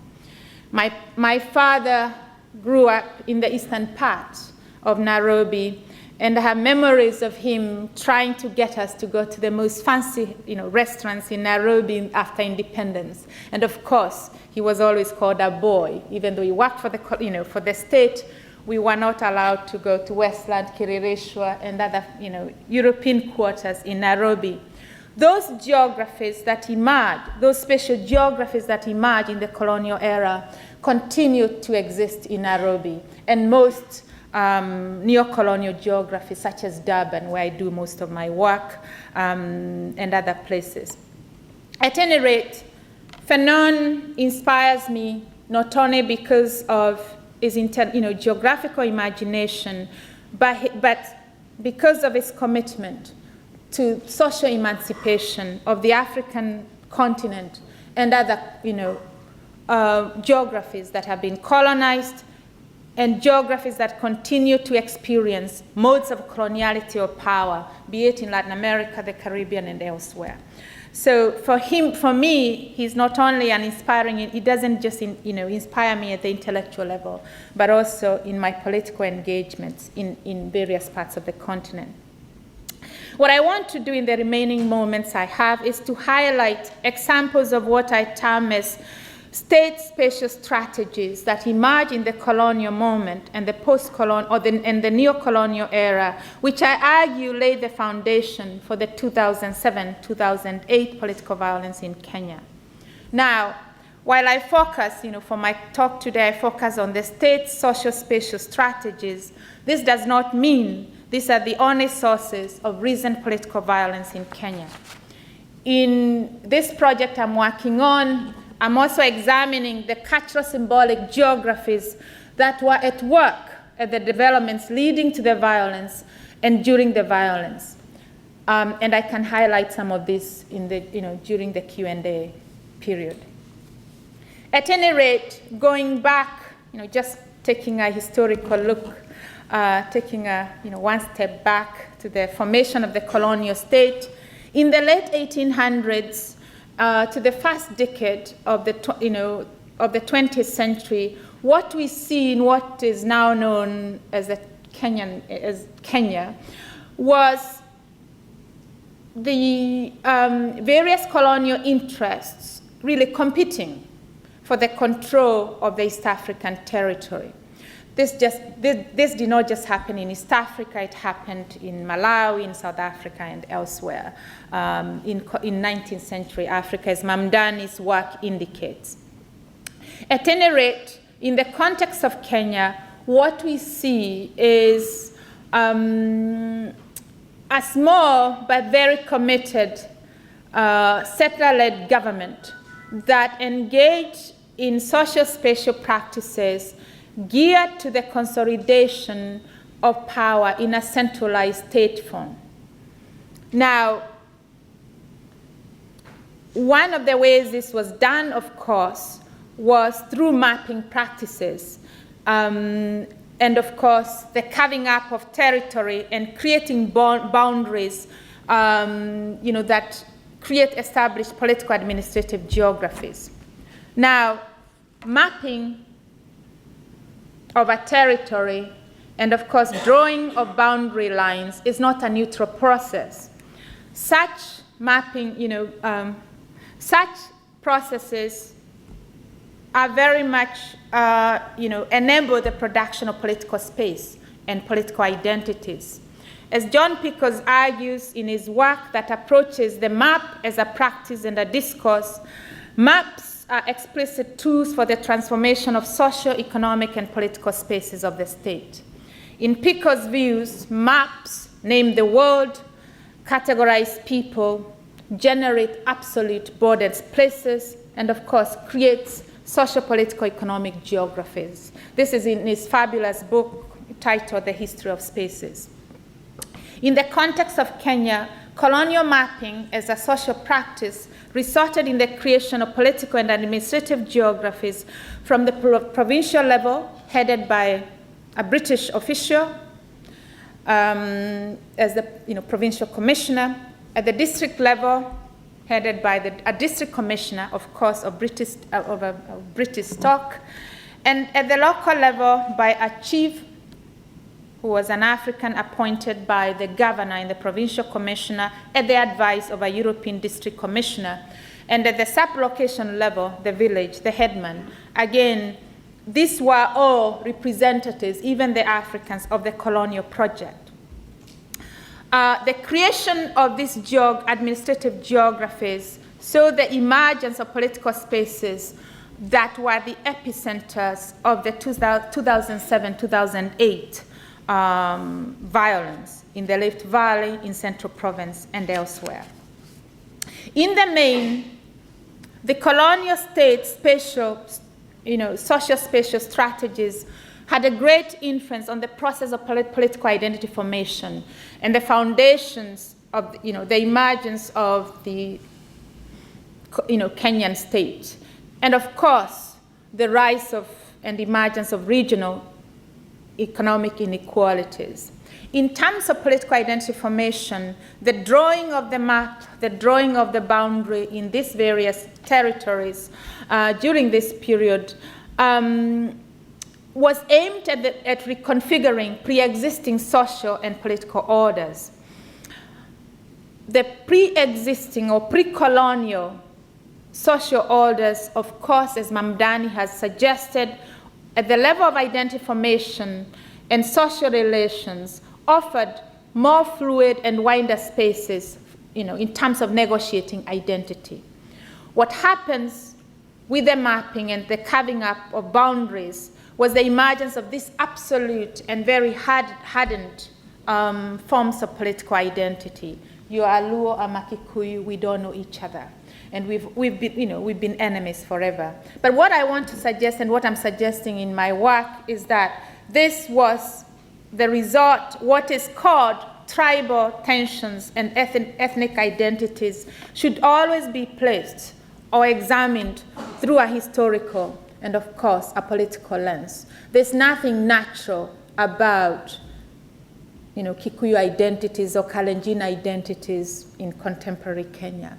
My father grew up in the eastern part of Nairobi, and I have memories of him trying to get us to go to the most fancy restaurants in Nairobi after independence. And of course, he was always called a boy. Even though he worked for the state, we were not allowed to go to Westland, Kiririshwa, and other European quarters in Nairobi. Those geographies that emerged, those special geographies that emerged in the colonial era, continue to exist in Nairobi, and most neo-colonial geographies, such as Durban, where I do most of my work, and other places. At any rate, Fanon inspires me not only because of his geographical imagination, but because of his commitment to social emancipation of the African continent and other geographies that have been colonized, and geographies that continue to experience modes of coloniality or power, be it in Latin America, the Caribbean, and elsewhere. So for me, he's not only an inspiring, he doesn't just inspire me at the intellectual level, but also in my political engagements in various parts of the continent. What I want to do in the remaining moments I have is to highlight examples of what I term as state spatial strategies that emerge in the colonial moment and the post-colonial and the neo-colonial era, which I argue laid the foundation for the 2007-2008 political violence in Kenya. Now, while I focus, for my talk today, I focus on the state social spatial strategies, this does not mean these are the only sources of recent political violence in Kenya. In this project I'm working on, I'm also examining the cultural symbolic geographies that were at work at the developments leading to the violence and during the violence. And I can highlight some of this during the Q&A period. At any rate, going back, just taking a historical look, taking one step back to the formation of the colonial state, in the late 1800s, to the first decade of the 20th century, what we see in what is now known as Kenya was the various colonial interests really competing for the control of the East African territory. This did not just happen in East Africa, it happened in Malawi, in South Africa, and elsewhere in 19th century Africa, as Mamdani's work indicates. At any rate, in the context of Kenya, what we see is a small but very committed settler-led government that engaged in social spatial practices geared to the consolidation of power in a centralized state form. Now, one of the ways this was done, of course, was through mapping practices, and of course, the carving up of territory and creating boundaries, that create established political administrative geographies. Now, mapping of a territory and, of course, drawing of boundary lines is not a neutral process. Such mapping, such processes are very much, enable the production of political space and political identities. As John Pickles argues in his work that approaches the map as a practice and a discourse, maps are explicit tools for the transformation of social, economic, and political spaces of the state. In Pickles' views, maps name the world, categorize people, generate absolute bordered places, and of course creates social, political, economic geographies. This is in his fabulous book titled The History of Spaces. In the context of Kenya, colonial mapping as a social practice resulted in the creation of political and administrative geographies from the provincial level, headed by a British official as the provincial commissioner, at the district level, headed by a district commissioner, of course, of British stock, and at the local level by a chief who was an African appointed by the governor and the provincial commissioner at the advice of a European district commissioner. And at the sub-location level, the village, the headman. Again, these were all representatives, even the Africans, of the colonial project. The creation of these administrative geographies saw the emergence of political spaces that were the epicenters of the 2007-2008 violence in the Rift Valley, in Central Province, and elsewhere. In the main, the colonial state social spatial strategies had a great influence on the process of political identity formation and the foundations of the emergence of the Kenyan state, and of course the rise of and emergence of regional economic inequalities. In terms of political identity formation, the drawing of the map, the drawing of the boundary in these various territories during this period was aimed at reconfiguring pre-existing social and political orders. The pre-existing or pre-colonial social orders, of course, as Mamdani has suggested, at the level of identity formation and social relations, offered more fluid and wider spaces, in terms of negotiating identity. What happens with the mapping and the carving up of boundaries was the emergence of this absolute and very hardened forms of political identity. You are Luo, I'm a Kikuyu, we don't know each other. And we've been enemies forever. But what I want to suggest, and what I'm suggesting in my work, is that this was the result, what is called tribal tensions and ethnic identities should always be placed or examined through a historical and, of course, a political lens. There's nothing natural about Kikuyu identities or Kalenjin identities in contemporary Kenya.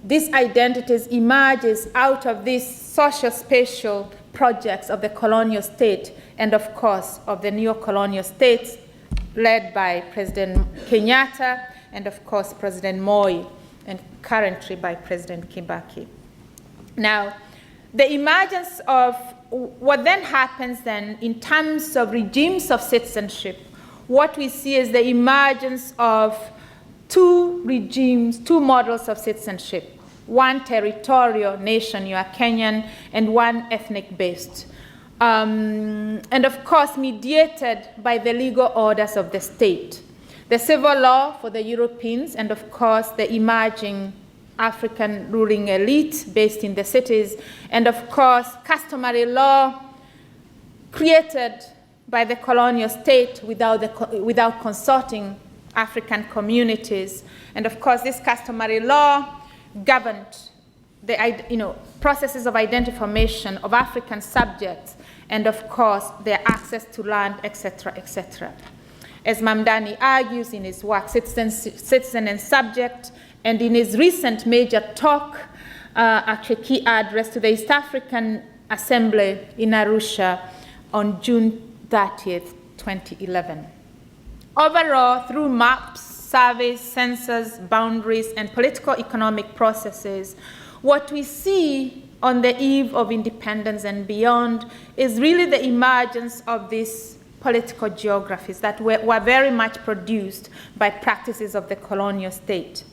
These identities emerges out of these social spatial projects of the colonial state and, of course, of the neo-colonial states led by President Kenyatta and, of course, President Moi, and currently by President Kibaki. Now, the emergence of what then happens then in terms of regimes of citizenship, what we see is the emergence of two regimes, two models of citizenship. one territorial nation, you are Kenyan, and one ethnic-based. And of course, mediated by the legal orders of the state. The civil law for the Europeans, and of course, the emerging African ruling elite based in the cities, and of course, customary law created by the colonial state without consulting African communities. And of course, this customary law governed the processes of identification of African subjects, and of course, their access to land, etc., etc. As Mamdani argues in his work, Citizen and Subject, and in his recent major talk, actually key address to the East African Assembly in Arusha on June 30th, 2011. Overall, through maps, surveys, census, boundaries, and political economic processes, what we see on the eve of independence and beyond is really the emergence of these political geographies that were very much produced by practices of the colonial state.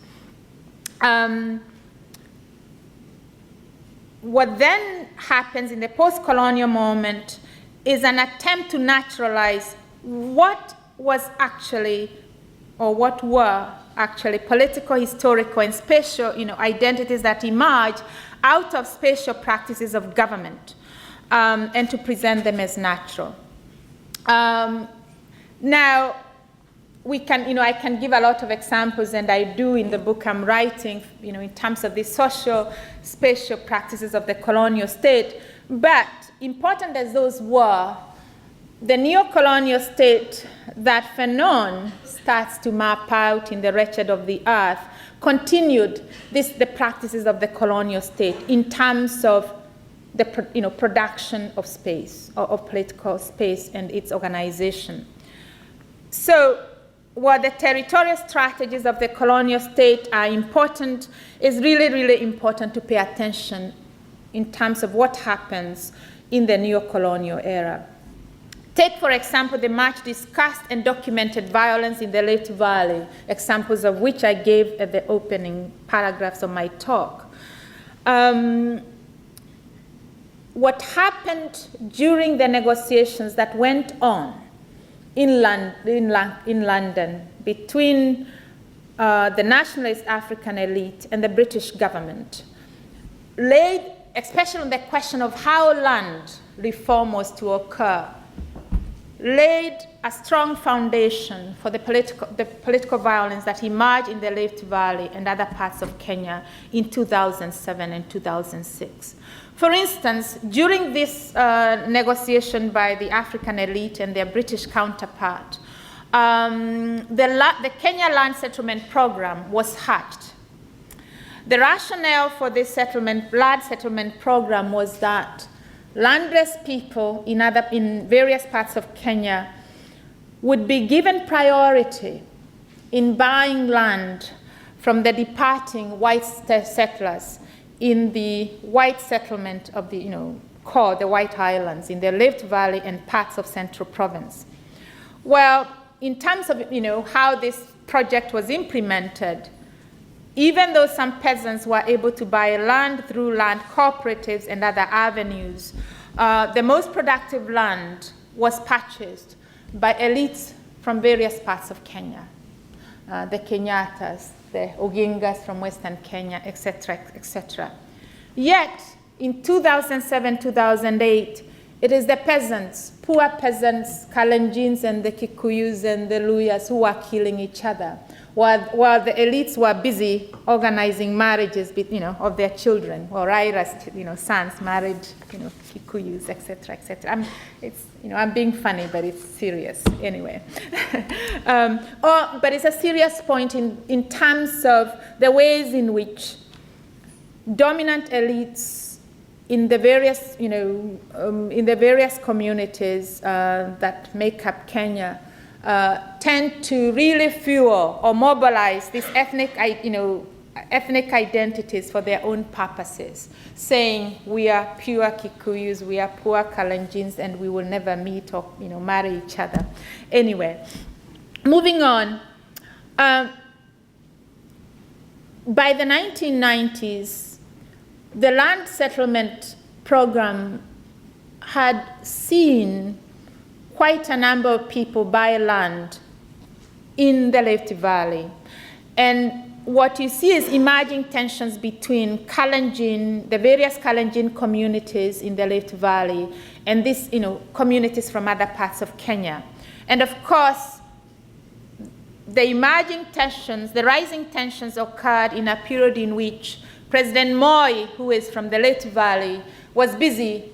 What then happens in the post-colonial moment is an attempt to naturalize what was actually, or what were actually political, historical, and spatial identities that emerge out of spatial practices of government, and to present them as natural. Now, we can, I can give a lot of examples, and I do in the book I'm writing, in terms of the social, spatial practices of the colonial state. But important as those were, the neo-colonial state that Fanon starts to map out in The Wretched of the Earth continued the practices of the colonial state in terms of the production of space, of political space and its organization. So while the territorial strategies of the colonial state are important, it's really, really important to pay attention in terms of what happens in the neo-colonial era. Take, for example, the much discussed and documented violence in the Rift Valley, examples of which I gave at the opening paragraphs of my talk. What happened during the negotiations that went on in London between the nationalist African elite and the British government laid, especially on the question of how land reform was to occur, laid a strong foundation for the political violence that emerged in the Rift Valley and other parts of Kenya in 2007 and 2006. For instance, during this negotiation by the African elite and their British counterpart, the Kenya Land Settlement Program was hatched. The rationale for this land settlement program was that landless people in various parts of Kenya would be given priority in buying land from the departing white settlers in the white settlement of called the White Islands in the Rift Valley and parts of Central Province. Well, in terms of how this project was implemented, even though some peasants were able to buy land through land cooperatives and other avenues, the most productive land was purchased by elites from various parts of Kenya, the Kenyatas, the Ogingas from Western Kenya, etc., etc. Yet, in 2007, 2008, it is the peasants, poor peasants, Kalenjins and the Kikuyus and the Luyas who are killing each other, while the elites were busy organizing marriages, of their children, or Raira's, sons married, Kikuyus, etc., etc. I'm being funny, but it's serious anyway. But it's a serious point in terms of the ways in which dominant elites in the various communities that make up Kenya tend to really fuel or mobilize these ethnic identities for their own purposes, saying we are pure Kikuyus, we are poor Kalenjins, and we will never meet or marry each other. Anyway, moving on. by the 1990s, the land settlement program had seen quite a number of people buy land in the Rift Valley. And what you see is emerging tensions between Kalenjin, the various Kalenjin communities in the Rift Valley, and these communities from other parts of Kenya. And of course, the emerging tensions, the rising tensions occurred in a period in which President Moi, who is from the Rift Valley, was busy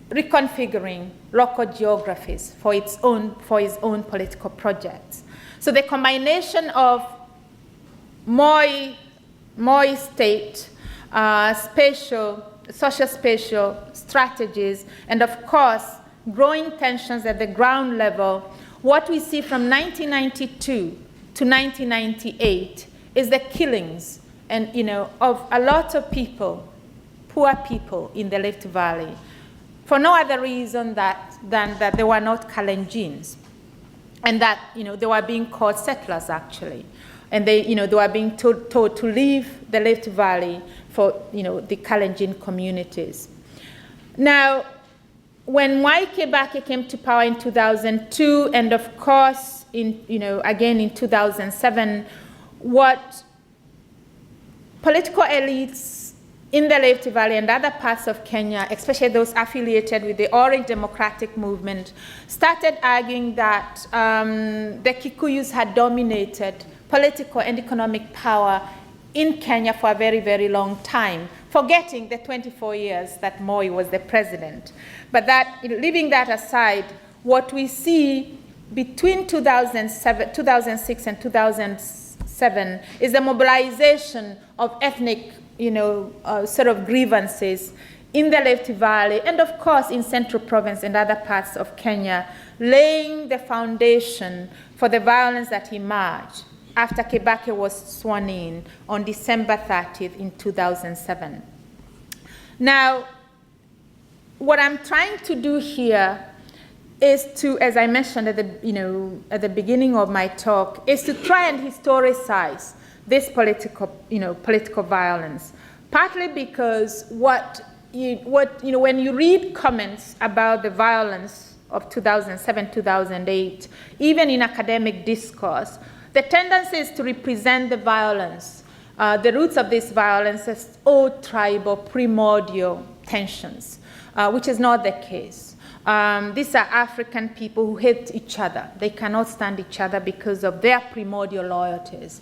reconfiguring local geographies for his own political projects. So the combination of Moi state, social-spatial strategies, and of course, growing tensions at the ground level, what we see from 1992 to 1998 is the killings of a lot of people, poor people in the Rift Valley, for no other reason than that they were not Kalenjins, and that they were being called settlers actually, and they were being told to leave the Rift Valley for the Kalenjin communities. Now, when Mwai Kibaki came to power in 2002, and of course again in 2007, what political elites in the Rift Valley and other parts of Kenya, especially those affiliated with the Orange Democratic Movement, started arguing that the Kikuyus had dominated political and economic power in Kenya for a very, very long time, forgetting the 24 years that Moi was the president. But leaving that aside, what we see between 2006 and 2007 is the mobilization of ethnic sort of grievances in the Rift Valley, and of course in Central Province and other parts of Kenya, laying the foundation for the violence that emerged after Kibaki was sworn in on December 30th in 2007. Now, what I'm trying to do here is to, as I mentioned at the beginning of my talk, is to try and historicize this political violence, partly because when you read comments about the violence of 2007, 2008, even in academic discourse, the tendency is to represent the violence, the roots of this violence as old tribal primordial tensions, which is not the case. These are African people who hate each other. They cannot stand each other because of their primordial loyalties.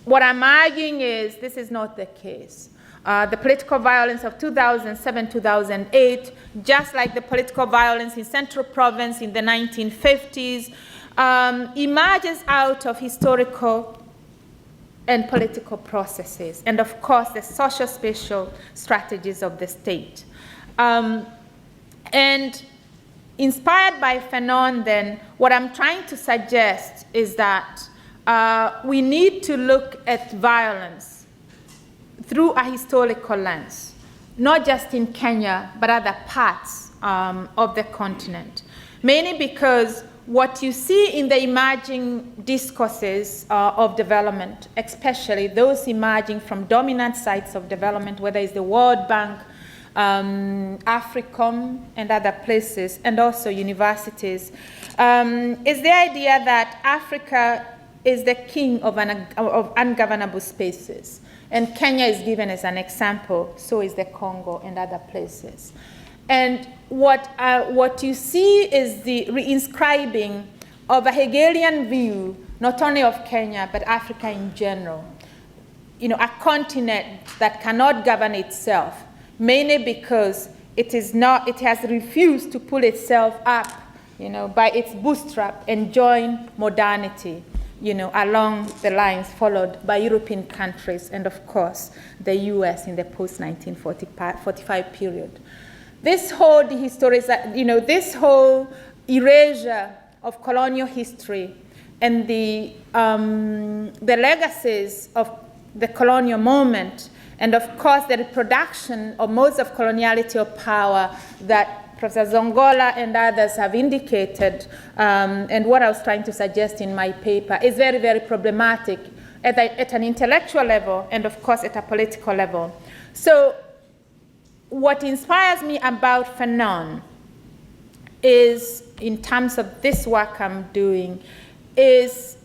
What I'm arguing is this is not the case. The political violence of 2007, 2008, just like the political violence in Central Province in the 1950s, emerges out of historical and political processes, and of course the social-spatial strategies of the state. And inspired by Fanon, then, what I'm trying to suggest is that we need to look at violence through a historical lens, not just in Kenya, but other parts of the continent. Mainly because what you see in the emerging discourses of development, especially those emerging from dominant sites of development, whether it's the World Bank, AFRICOM, and other places, and also universities, is the idea that Africa is the king of ungovernable spaces. And Kenya is given as an example, so is the Congo and other places. And what you see is the reinscribing of a Hegelian view, not only of Kenya, but Africa in general. A continent that cannot govern itself, mainly because it has refused to pull itself up, by its bootstrap and join modernity, along the lines followed by European countries and, of course, the US in the post-1945 period. This whole this whole erasure of colonial history and the legacies of the colonial moment, and of course the reproduction of modes of coloniality or power that Professor Nzongola and others have indicated, and what I was trying to suggest in my paper, is very, very problematic at an intellectual level and, of course, at a political level. So what inspires me about Fanon is, in terms of this work I'm doing, is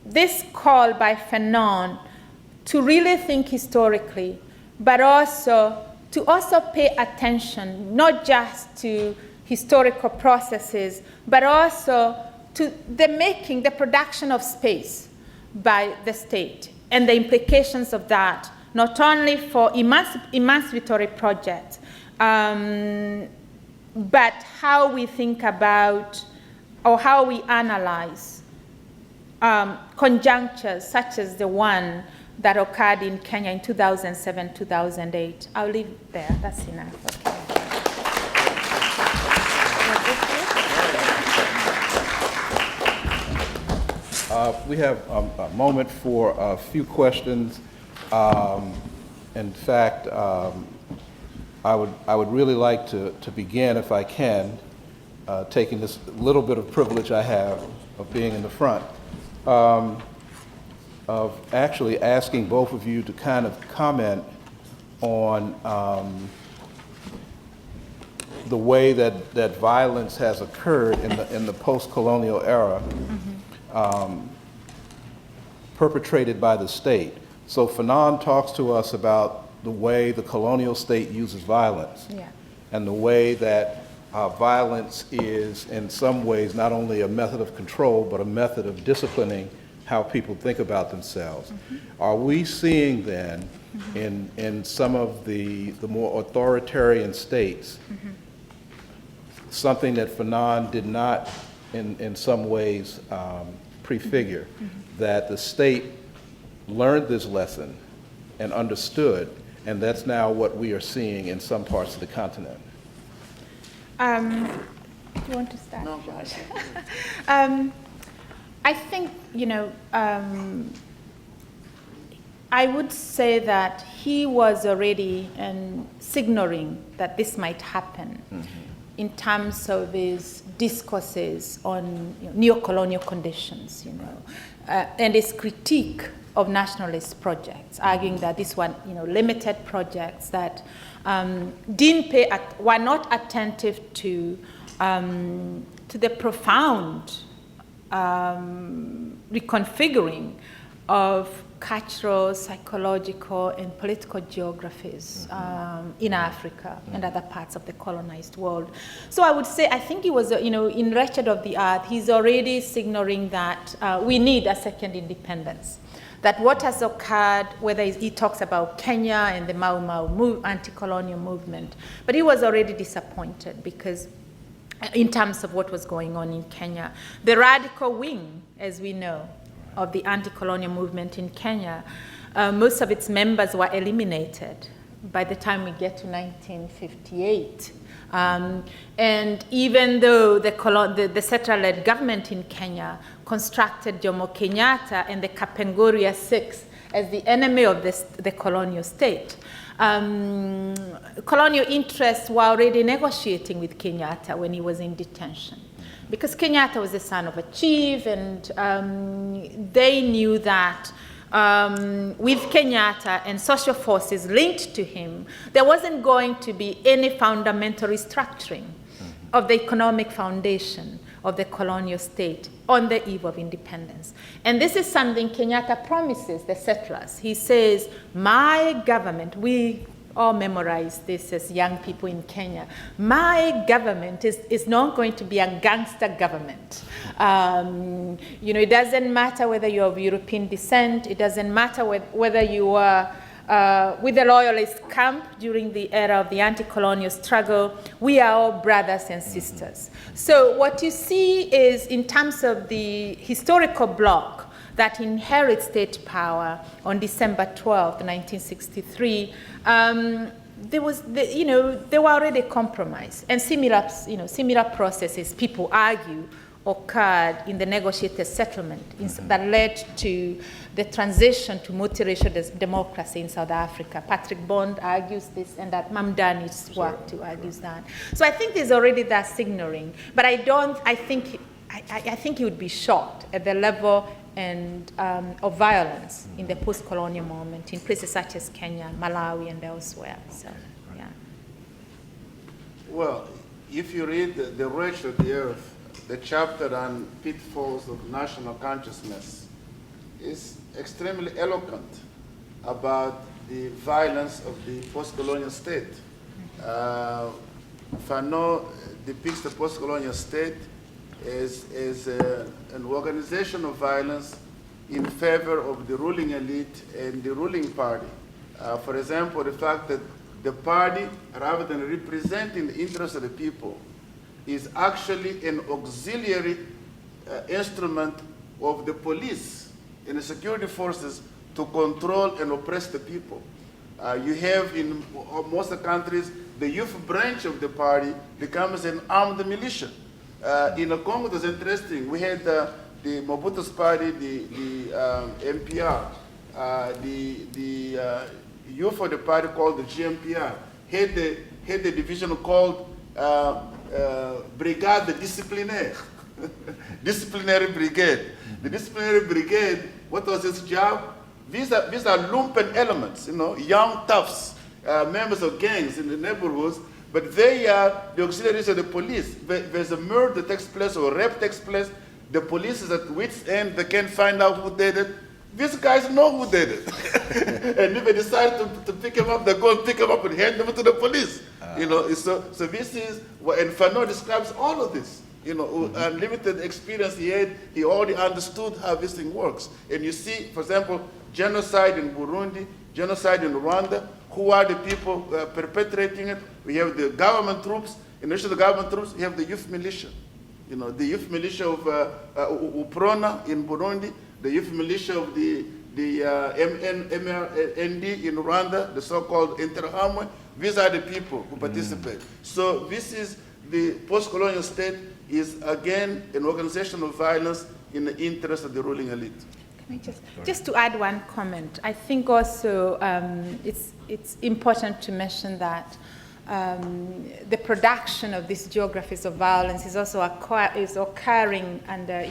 this call by Fanon to really think historically, but also to pay attention, not just to historical processes, but also to the production of space by the state and the implications of that, not only for emancipatory projects, but how we think about or how we analyze conjunctures such as the one that occurred in Kenya in 2007, 2008. I'll leave it there. That's enough. Okay. We have a moment for a few questions. In fact, I would really like to begin, if I can, taking this little bit of privilege I have of being in the front, of actually asking both of you to kind of comment on the way that violence has occurred in the post-colonial era, perpetrated by the state. So Fanon talks to us about the way the colonial state uses violence, and the way that violence is in some ways not only a method of control, but a method of disciplining how people think about themselves. Are we seeing then in some of the more authoritarian states something that Fanon did not in some ways prefigure, that the state learned this lesson and understood, and that's now what we are seeing in some parts of the continent? Do you want to start, No, George? I think, I would say that he was already signaling that this might happen in terms of his discourses on neo-colonial conditions, and his critique of nationalist projects, arguing that these were, limited projects that were not attentive to the profound reconfiguring of cultural, psychological, and political geographies in Africa and other parts of the colonized world. So I would say, I think he was, in Wretched of the Earth, he's already signaling that we need a second independence. That what has occurred, whether he talks about Kenya and the Mau Mau anti-colonial movement, but he was already disappointed because in terms of what was going on in Kenya. The radical wing, as we know, of the anti-colonial movement in Kenya, most of its members were eliminated by the time we get to 1958. And even though the settler-led government in Kenya constructed Jomo Kenyatta and the Kapenguria Six as the enemy of the colonial state, colonial interests were already negotiating with Kenyatta when he was in detention. Because Kenyatta was the son of a chief, and they knew that with Kenyatta and social forces linked to him, there wasn't going to be any fundamental restructuring of the economic foundation of the colonial state on the eve of independence. And this is something Kenyatta promises the settlers. He says, my government, we all memorize this as young people in Kenya, my government is not going to be a gangster government. It doesn't matter whether you're of European descent, it doesn't matter whether you are with the loyalist camp during the era of the anti-colonial struggle, we are all brothers and sisters. So what you see is, in terms of the historical bloc that inherits state power on December 12, 1963, they were already compromised, and similar processes, people argue, occurred in the negotiated settlement that led to the transition to multiracial democracy in South Africa. Patrick Bond argues this, and that Mamdani's work too argues that. So I think there's already that signaling, but I think he would be shocked at the level and of violence in the post-colonial moment in places such as Kenya, Malawi, and elsewhere. So, yeah. Well, if you read The Wretch of the Earth, the chapter on pitfalls of national consciousness is extremely eloquent about the violence of the post-colonial state. Fanon depicts the post-colonial state as an organization of violence in favor of the ruling elite and the ruling party. For example, the fact that the party, rather than representing the interests of the people, is actually an auxiliary instrument of the police and the security forces to control and oppress the people. You have in most of the countries, the youth branch of the party becomes an armed militia. In the Congo, it was interesting. We had the Mobutu's party, the MPR, the youth of the party called the GMPR, had the division called Brigade Disciplinaire, Disciplinary Brigade. The Disciplinary Brigade, what was its job? These are lumpen elements, young toughs, members of gangs in the neighborhoods, but they are the auxiliaries of the police. There's a murder that takes place or a rape takes place, the police is at wit's end, they can't find out who did it. These guys know who did it. And if they decide to pick him up, they go and pick him up and hand them to the police. So this is, and Fanon describes all of this. Unlimited experience he had, he already understood how this thing works. And you see, for example, genocide in Burundi, genocide in Rwanda, who are the people perpetrating it? We have the government troops. In addition to the government troops, you have the youth militia. The youth militia of UPRONA in Burundi, the youth militia of the MRND in Rwanda, the so-called Interahamwe. These are the people who participate. So this is the post-colonial state is again an organization of violence in the interest of the ruling elite. Can I just to add one comment? I think also it's important to mention that the production of these geographies of violence is also occurring under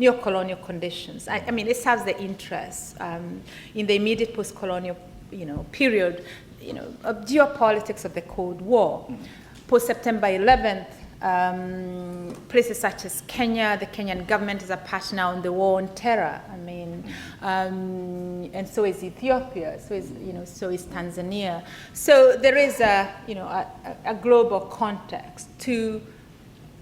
neo-colonial conditions. I mean, it serves the interests in the immediate post-colonial period, of geopolitics of the Cold War. Post-September 11th, places such as Kenya, the Kenyan government is a partner on the war on terror. I mean, and so is Ethiopia. So is Tanzania. So there is a global context to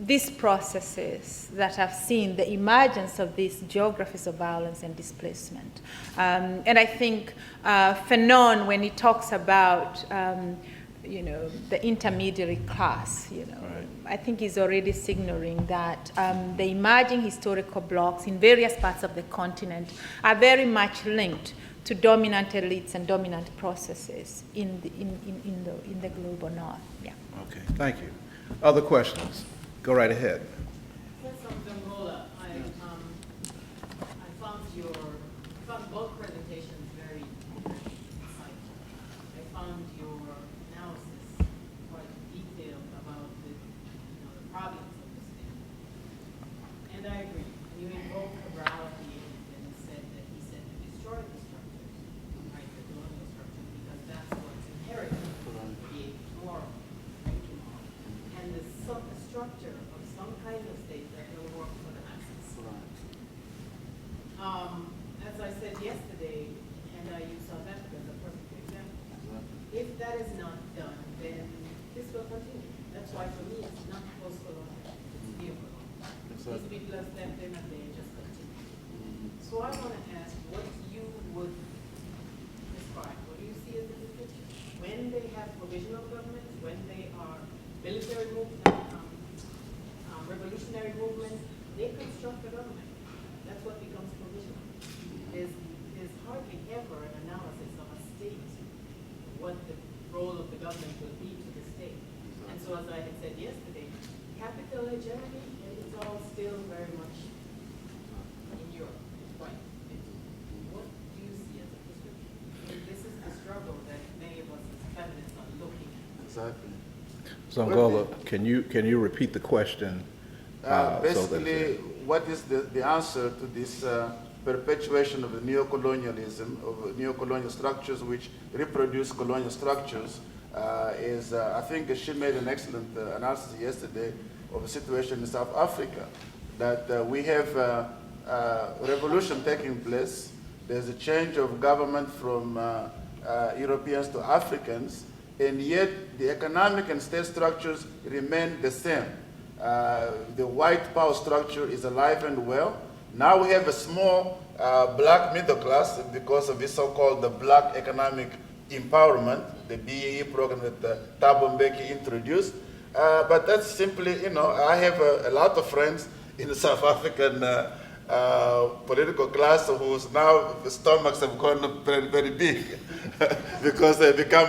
these processes that have seen the emergence of these geographies of violence and displacement. And I think Fanon, when he talks about the intermediary class, right. I think he's already signaling that the emerging historical blocks in various parts of the continent are very much linked to dominant elites and dominant processes in the global north. Yeah. Okay, thank you. Other questions? Go right ahead. Professor Nzongola, I found both presentations very insightful. I found your analysis quite detailed about the problems of the state. And I agree. You invoked morality and said that he said to destroy the structures, right, the colonial structures, because that's what's inherent, be it moral, right, immoral. And the structure of some kind of state that will work for the masses. As I said yesterday, and I use South Africa as a perfect example, if that is not done, then this will continue. That's why for me it's not post-colonial, it's neo-colonial. These people have stepped in and they just continue. So I want to ask what you would describe, what do you see as the description? When they have provisional governments, when they are military movements, revolutionary movements, they construct a government. That's what becomes provisional. There's hardly ever an analysis of a state, what the role of the government will be to the state. And so as I had said yesterday, capital hegemony is all still very much in Europe, right? What do you see as a prescription? And this is the struggle that many of us as feminists are looking at. Exactly. Nzongola, can you repeat the question? Basically, what is the answer to this perpetuation of the neocolonialism, of neocolonial structures which reproduce colonial structures, I think she made an excellent analysis yesterday of the situation in South Africa, that we have a revolution taking place. There's a change of government from Europeans to Africans, and yet the economic and state structures remain the same. The white power structure is alive and well. Now we have a small black middle class because of this so-called the black economic empowerment, the BEE program that Thabo Mbeki introduced. But that's simply, I have a lot of friends in the South African political class whose now stomachs have gone very, very big because they become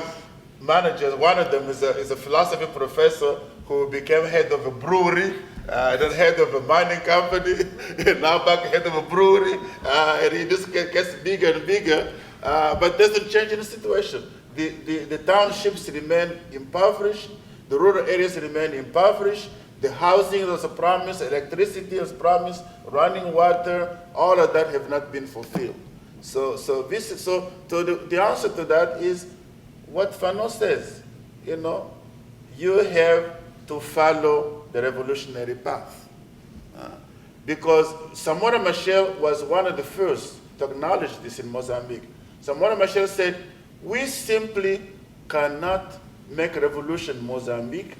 managers. One of them is a philosophy professor who became head of a brewery, then head of a mining company, and now back head of a brewery, and he just gets bigger and bigger, but doesn't change the situation. The townships remain impoverished, the rural areas remain impoverished, the housing was a promise, electricity was promised, running water, all of that have not been fulfilled. So the answer to that is what Fanon says, you have to follow the revolutionary path. Because Samora Machel was one of the first to acknowledge this in Mozambique. Samora Machel said, we simply cannot make a revolution in Mozambique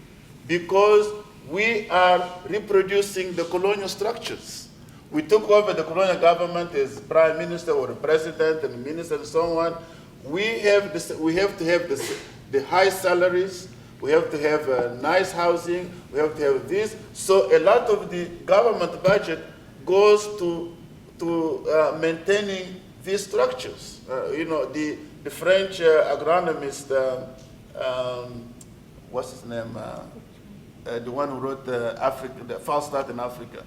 because we are reproducing the colonial structures. We took over the colonial government as prime minister or the president and minister and so on. We have to have the high salaries. We have to have nice housing. We have to have this. So a lot of the government budget goes to maintaining these structures. The French agronomist, what's his name? The one who wrote the False Start in Africa.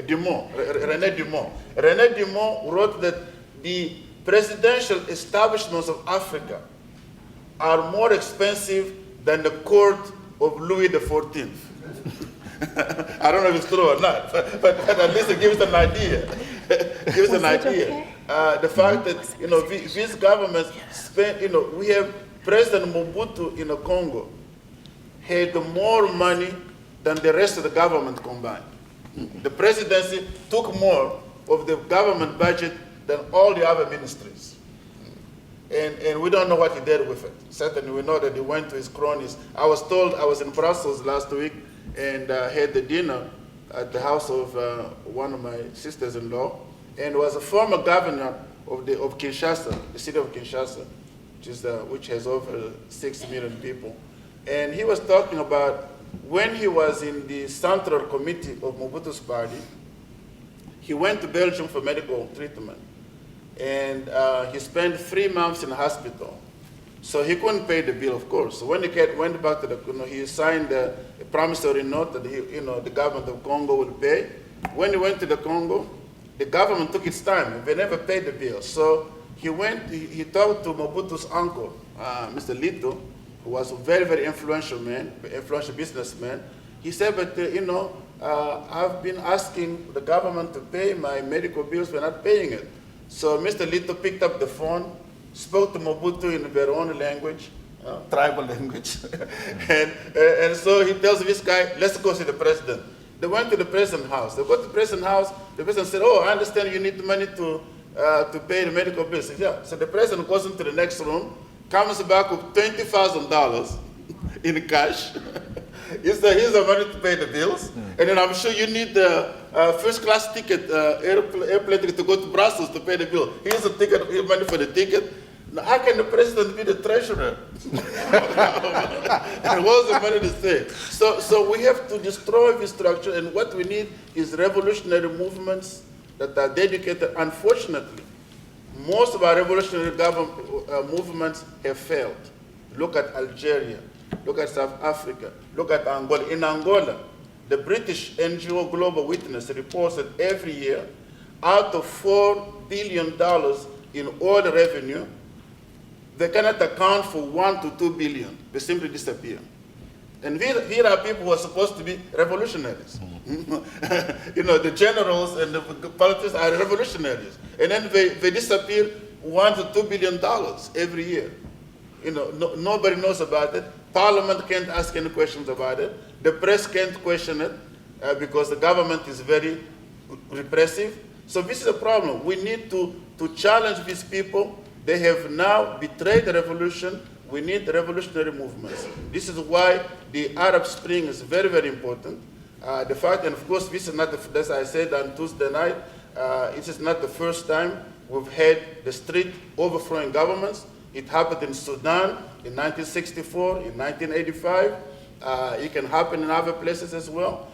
Dumont, René Dumont. René Dumont wrote that the presidential establishments of Africa are more expensive than the court of Louis XIV. I don't know if it's true or not, but at least it gives an idea. The fact that these governments spend, we have President Mobutu in the Congo had more money than the rest of the government combined. The presidency took more of the government budget than all the other ministries. And we don't know what he did with it. Certainly we know that he went to his cronies. I was told, I was in Brussels last week and had the dinner at the house of one of my sisters-in-law, and was a former governor of Kinshasa, the city of Kinshasa, which has over 6 million people. And he was talking about when he was in the Central Committee of Mobutu's party, he went to Belgium for medical treatment. And he spent 3 months in the hospital. So he couldn't pay the bill, of course. So when he went back to he signed a promissory note that the government of Congo will pay. When he went to the Congo, the government took its time. They never paid the bill. So he talked to Mobutu's uncle, Mr. Lito, who was a very, very influential businessman. He said, but I've been asking the government to pay my medical bills, we're not paying it. So Mr. Lito picked up the phone, spoke to Mobutu in their own language, tribal language. and so he tells this guy, let's go see the president. They went to the president's house. They got to the president's house. The president said, oh, I understand you need the money to pay the medical bills. Said, yeah. So the president goes into the next room, comes back with $20,000 in cash. He said, here's the money to pay the bills. And then I'm sure you need the first-class ticket, airplane ticket to go to Brussels to pay the bill. Here's the ticket, here's money for the ticket. Now, how can the president be the treasurer? And what's the money to say? So we have to destroy this structure, and what we need is revolutionary movements that are dedicated. Unfortunately, most of our revolutionary movements have failed. Look at Algeria. Look at South Africa. Look at Angola. In Angola, the British NGO Global Witness reports that every year, out of $4 billion in oil revenue, they cannot account for 1 to 2 billion. They simply disappear. And here are people who are supposed to be revolutionaries. The generals and the politicians are revolutionaries. And then they disappear $1 to $2 billion every year. Nobody knows about it. Parliament can't ask any questions about it. The press can't question it because the government is very repressive. So this is a problem. We need to challenge these people. They have now betrayed the revolution. We need revolutionary movements. This is why the Arab Spring is very, very important. The fact, and of course, this is not, as I said on Tuesday night, it is not the first time we've had the street overthrowing governments. It happened in Sudan in 1964, in 1985. It can happen in other places as well.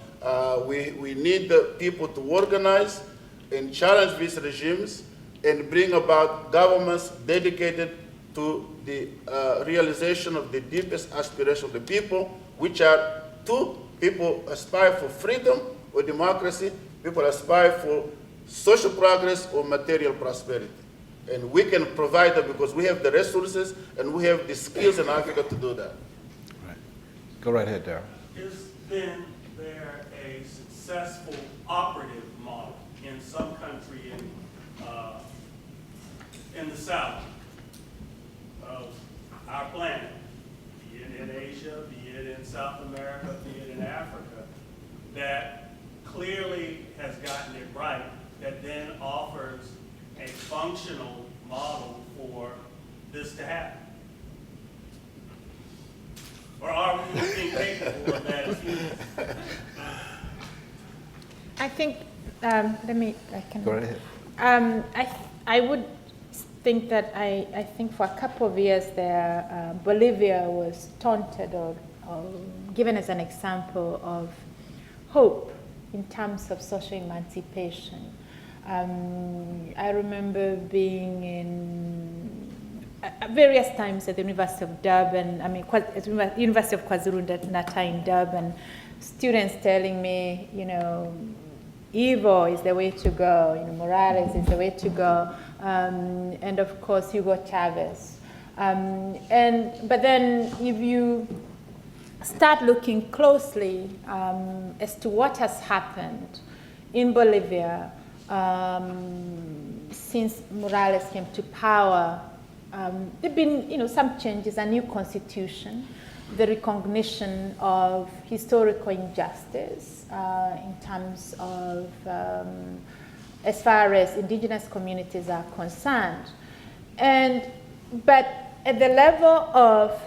We need the people to organize and challenge these regimes and bring about governments dedicated to the realization of the deepest aspiration of the people, which are two: people aspire for freedom or democracy, people aspire for social progress or material prosperity. And we can provide that because we have the resources and we have the skills in Africa to do that. Right. Go right ahead, Darryl. Is then there a successful operative model in some country in the South of our planet, be it in Asia, be it in South America, be it in Africa, that clearly has gotten it right, that then offers a functional model for this to happen? Or are we incapable of that as humans? I think, I can. Go right ahead. I would think that I think for a couple of years there, Bolivia was taunted or given as an example of hope in terms of social emancipation. I remember being in various times at the University of Durban, University of KwaZulu-Natal in Durban, students telling me, Evo is the way to go, Morales is the way to go, and of course Hugo Chavez. But then if you start looking closely as to what has happened in Bolivia since Morales came to power, there have been some changes, a new constitution, the recognition of historical injustice in terms of as far as indigenous communities are concerned. But at the level of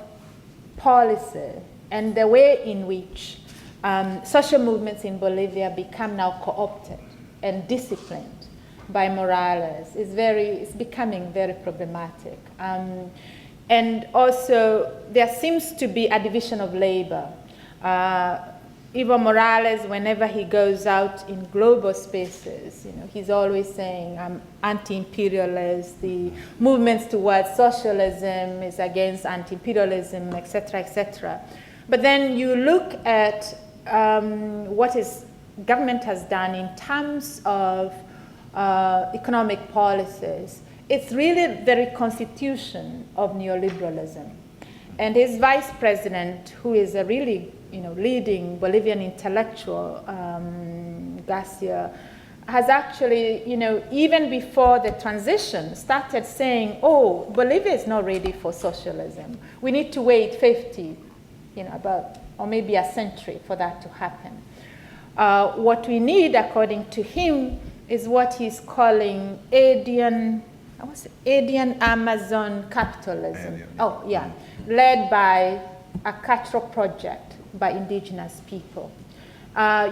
policy and the way in which social movements in Bolivia become now co-opted and disciplined by Morales is becoming very problematic. And also, there seems to be a division of labor. Evo Morales, whenever he goes out in global spaces, he's always saying, I'm anti-imperialist, the movements towards socialism is against anti-imperialism, etc., etc. But then you look at what government has done in terms of economic policies. It's really the reconstitution of neoliberalism. And his vice president, who is a really leading Bolivian intellectual, Garcia, has actually, even before the transition, started saying, oh, Bolivia is not ready for socialism. We need to wait 50, or maybe a century for that to happen. What we need, according to him, is what he's calling Adian Amazon capitalism. Led by a cultural project by indigenous people.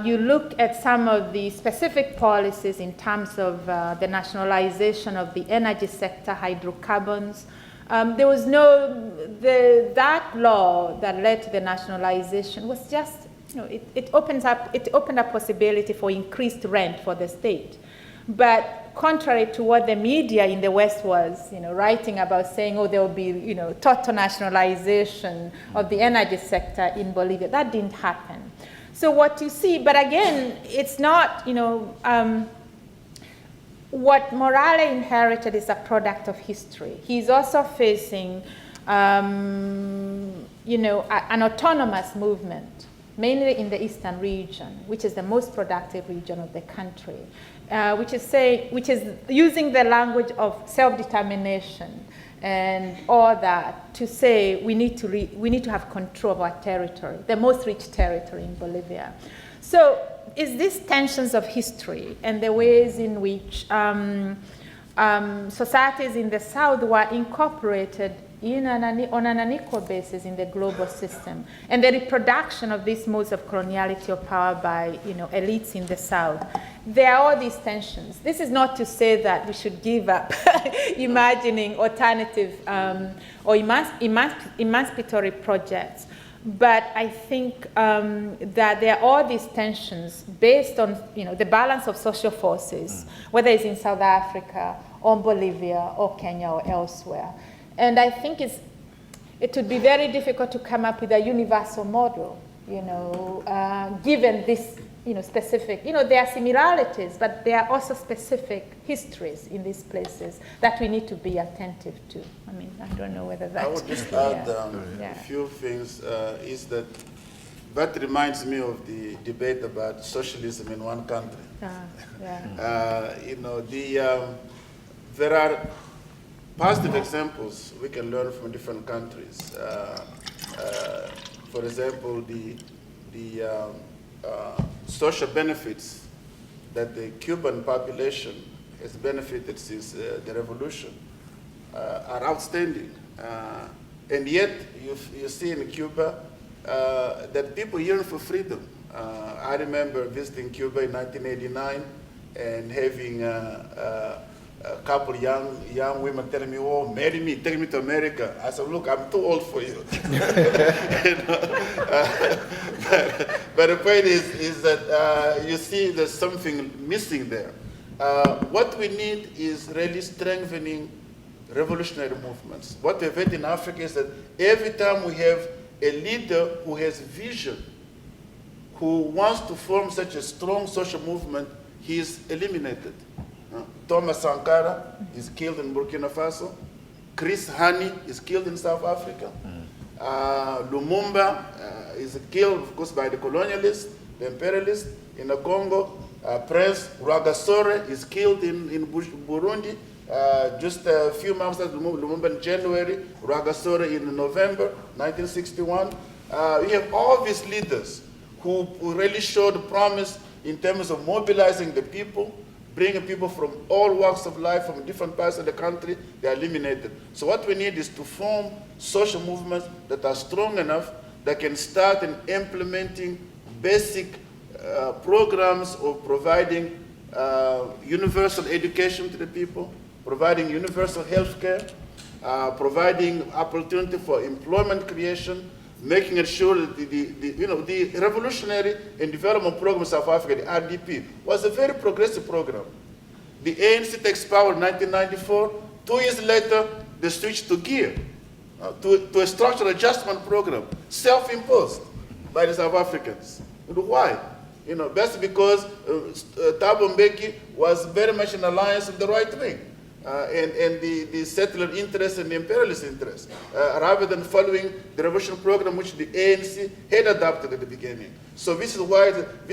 You look at some of the specific policies in terms of the nationalization of the energy sector, hydrocarbons. There was that law that led to the nationalization was just, it opened up possibility for increased rent for the state. But contrary to what the media in the West was, writing about, saying, oh, there will be, total nationalization of the energy sector in Bolivia, that didn't happen. So what you see, but again, it's not, what Morales inherited is a product of history. He's also facing an autonomous movement, mainly in the eastern region, which is the most productive region of the country, which is using the language of self-determination and all that to say we need to have control of our territory, the most rich territory in Bolivia. So is these tensions of history and the ways in which societies in the South were incorporated on an unequal basis in the global system, and the reproduction of these modes of coloniality or power by elites in the South. There are all these tensions. This is not to say that we should give up imagining alternative or emancipatory projects, but I think that there are all these tensions based on the balance of social forces, whether it's in South Africa or Bolivia or Kenya or elsewhere. And I think it would be very difficult to come up with a universal model, given this, specific, there are similarities, but there are also specific histories in these places that we need to be attentive to. I mean, I don't know whether that's... I would just add a few things, is that reminds me of the debate about socialism in one country. There are positive examples we can learn from different countries. For example, the social benefits that the Cuban population has benefited since the revolution are outstanding. And yet, you see in Cuba that people yearn for freedom. I remember visiting Cuba in 1989 and having a couple young women telling me, "Oh, marry me, take me to America." I said, "Look, I'm too old for you." But the point is that you see there's something missing there. What we need is really strengthening revolutionary movements. What we've had in Africa is that every time we have a leader who has vision, who wants to form such a strong social movement, he is eliminated. Thomas Sankara is killed in Burkina Faso. Chris Hani is killed in South Africa. Lumumba is killed, of course, by the colonialists, the imperialists in the Congo. Prince Rwagasore is killed in Burundi. Just a few months after Lumumba in January, Rwagasore in November 1961. We have all these leaders who really showed promise in terms of mobilizing the people, bringing people from all walks of life, from different parts of the country. They are eliminated. So what we need is to form social movements that are strong enough that can start in implementing basic programs of providing universal education to the people, providing universal health care, providing opportunity for employment creation, making it sure that the revolutionary and development program of South Africa, the RDP, was a very progressive program. The ANC takes power in 1994. 2 years later, they switched to GEAR, to a structural adjustment program, self-imposed by the South Africans. Why? That's because Thabo Mbeki was very much in alliance with the right wing. And the settler interest and the imperialist interest, rather than following the revolution program which the ANC had adopted at the beginning. So this is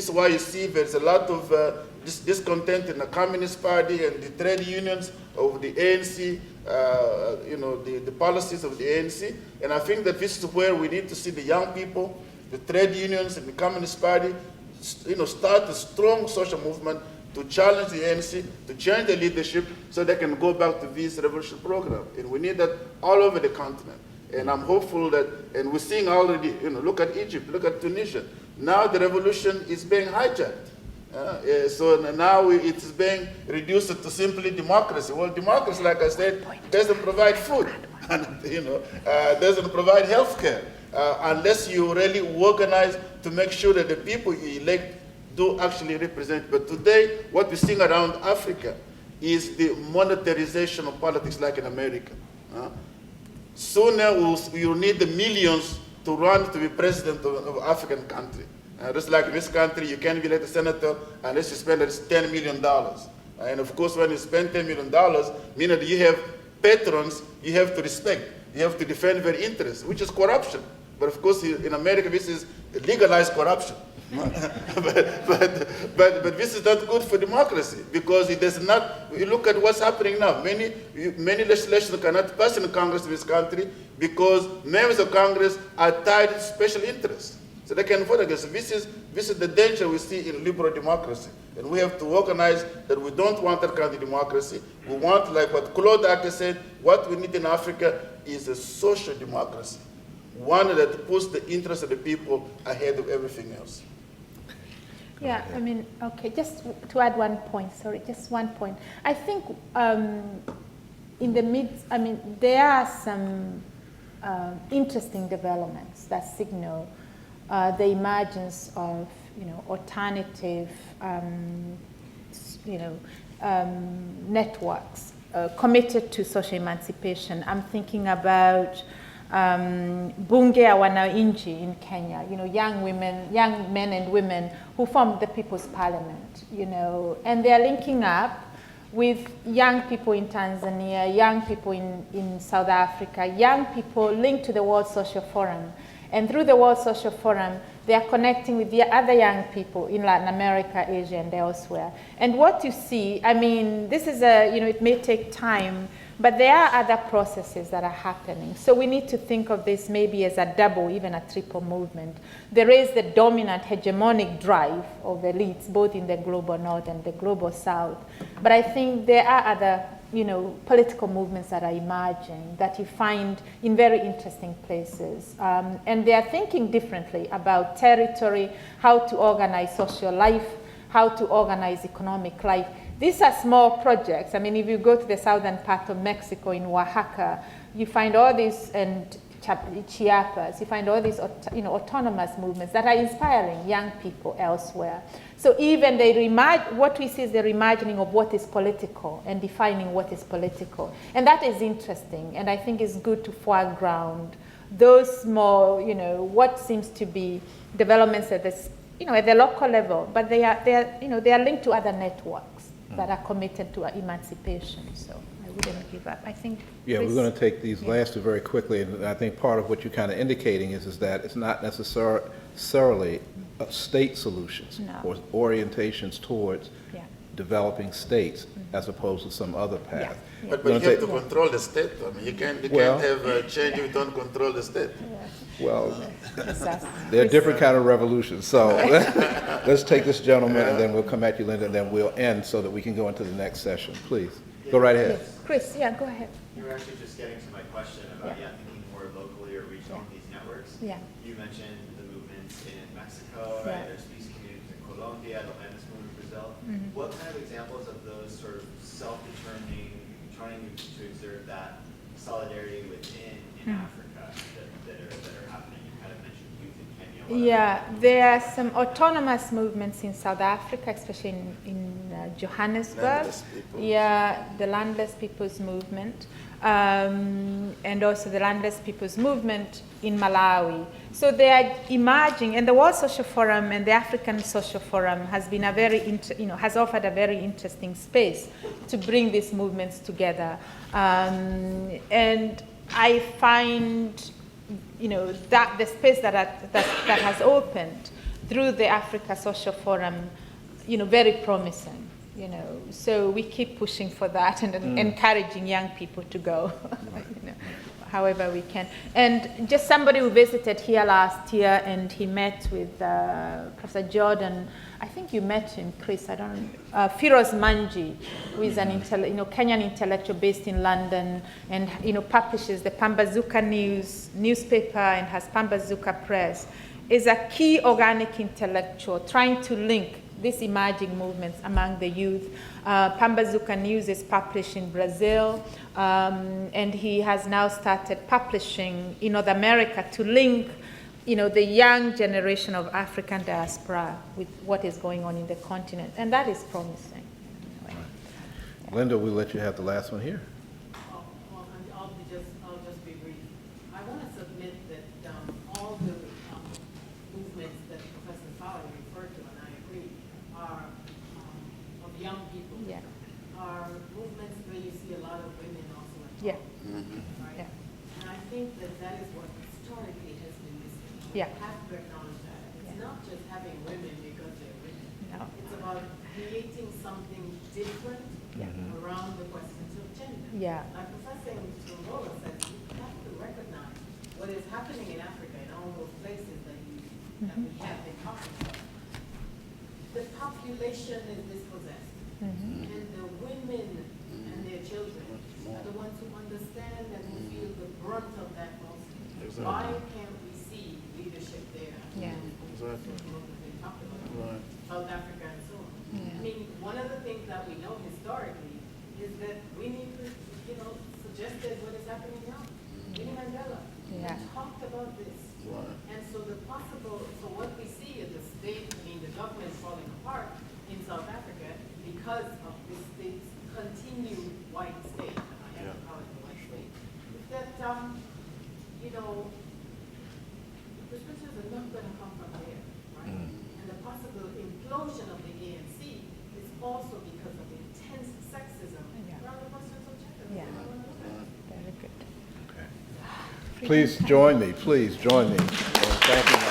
why you see there's a lot of discontent in the Communist Party and the trade unions of the ANC, the policies of the ANC. And I think that this is where we need to see the young people, the trade unions and the Communist Party, start a strong social movement to challenge the ANC, to change the leadership so they can go back to this revolution program. And we need that all over the continent. And I'm hopeful that, and we're seeing already, look at Egypt, look at Tunisia. Now the revolution is being hijacked. So now it's being reduced to simply democracy. Well, democracy, like I said, doesn't provide food, and, doesn't provide health care, unless you really organize to make sure that the people you elect do actually represent. But today, what we're seeing around Africa is the monetarization of politics like in America. Sooner we'll need the millions to run to be president of an African country. Just like in this country, you can't be elected senator unless you spend at least $10 million. And of course, when you spend $10 million, meaning that you have patrons you have to respect. You have to defend their interests, which is corruption. But of course, in America, this is legalized corruption. but this is not good for democracy, because it does not. You look at what's happening now. Many legislation cannot pass in Congress in this country because members of Congress are tied to special interests, so they can vote against it. This is the danger we see in liberal democracy, and we have to organize that. We don't want that kind of democracy. We want, like what Claude Ake said, what we need in Africa is a social democracy, one that puts the interests of the people ahead of everything else. Yeah, I mean, okay, just to add one point, sorry, just one point. I think in the there are some interesting developments that signal the emergence of, alternative, networks committed to social emancipation. I'm thinking about Bunge ya Wananchi in Kenya, young men and women who formed the People's Parliament, and they're linking up with young people in Tanzania, young people in South Africa, young people linked to the World Social Forum. And through the World Social Forum, they are connecting with the other young people in Latin America, Asia, and elsewhere. And what you see, this is it may take time, but there are other processes that are happening. So we need to think of this maybe as a double, even a triple movement. There is the dominant hegemonic drive of elites, both in the global north and the global south. But I think there are other, political movements that are emerging that you find in very interesting places. And they are thinking differently about territory, how to organize social life, how to organize economic life. These are small projects. If you go to the southern part of Mexico in Oaxaca, you find all these, and Chiapas, you find all these autonomous movements that are inspiring young people elsewhere. So even what we see is the reimagining of what is political and defining what is political. And that is interesting, and I think it's good to foreground those small, what seems to be developments at this, at the local level, but they are linked to other networks that are committed to emancipation. So I wouldn't give up. I think. Yeah, we're going to take these last two very quickly, and I think part of what you're kind of indicating is that it's not necessarily state solutions or orientations towards developing states as opposed to some other path. Yeah. But you have to control the state. You can't have a change if you don't control the state. Well, there are different kind of revolutions. So let's take this gentleman, and then we'll come at you, Linda, and then we'll end so that we can go into the next session. Please, go right ahead. Chris, go ahead. You were actually just getting to my question about thinking more locally or regionally in these networks. Yeah. You mentioned the movements in Mexico, right? There's peace communities in Colombia, the Landis movement in Brazil. Mm-hmm. What kind of examples of those sort of self-determining, trying to exert that solidarity within Africa that are happening? You kind of mentioned youth in Kenya. Yeah, there are some autonomous movements in South Africa, especially in Johannesburg. The Landless People's Movement, and also the Landless People's Movement in Malawi. So they are emerging, and the World Social Forum and the African Social Forum has been has offered a very interesting space to bring these movements together, and I find that the space that has opened through the Africa Social Forum, very promising. So we keep pushing for that and encouraging young people to go, however we can. And just somebody who visited here last year, and he met with Professor Jordan. I think you met him, Chris. I don't know. Firoz Manji, who is an Kenyan intellectual based in London, and publishes the Pambazuka newspaper and has Pambazuka Press, is a key organic intellectual trying to link these emerging movements among the youth. Pambazuka News is published in Brazil, and he has now started publishing in North America to link the young generation of African diaspora with what is going on in the continent, and that is promising. Linda, we'll let you have the last one here. I'll just be brief. I want to submit that all the movements that Professor Fowler referred to, and I agree, are of young people. Yeah. Are movements where you see a lot of women also involved. Yeah. Right? Yeah. And I think that is what historically has been missing. Yeah. have to acknowledge that. It's not just having women because they're women. No. It's about creating something different around the questions of gender. Yeah. Like Professor Nzongola said, we have to recognize what is happening in Africa in all those places that we have been talking about. The population is dispossessed, and the women and their children are the ones who understand and who feel the brunt of that most. Exactly. Why can't we see leadership there? Yeah. Exactly. They talked about Right. South Africa and so on. I mean, one of the things that we know historically is that we need to, suggested what is happening now. Winnie Mandela talked about this. Right. And so what we see is the government falling apart in South Africa because of this state's continued white state. I have to call it the white state. That, the prescriptions are not going to come from there, right? And the possible implosion of the ANC is also because of intense sexism around the questions of gender. Yeah. Very good. Please join me in thanking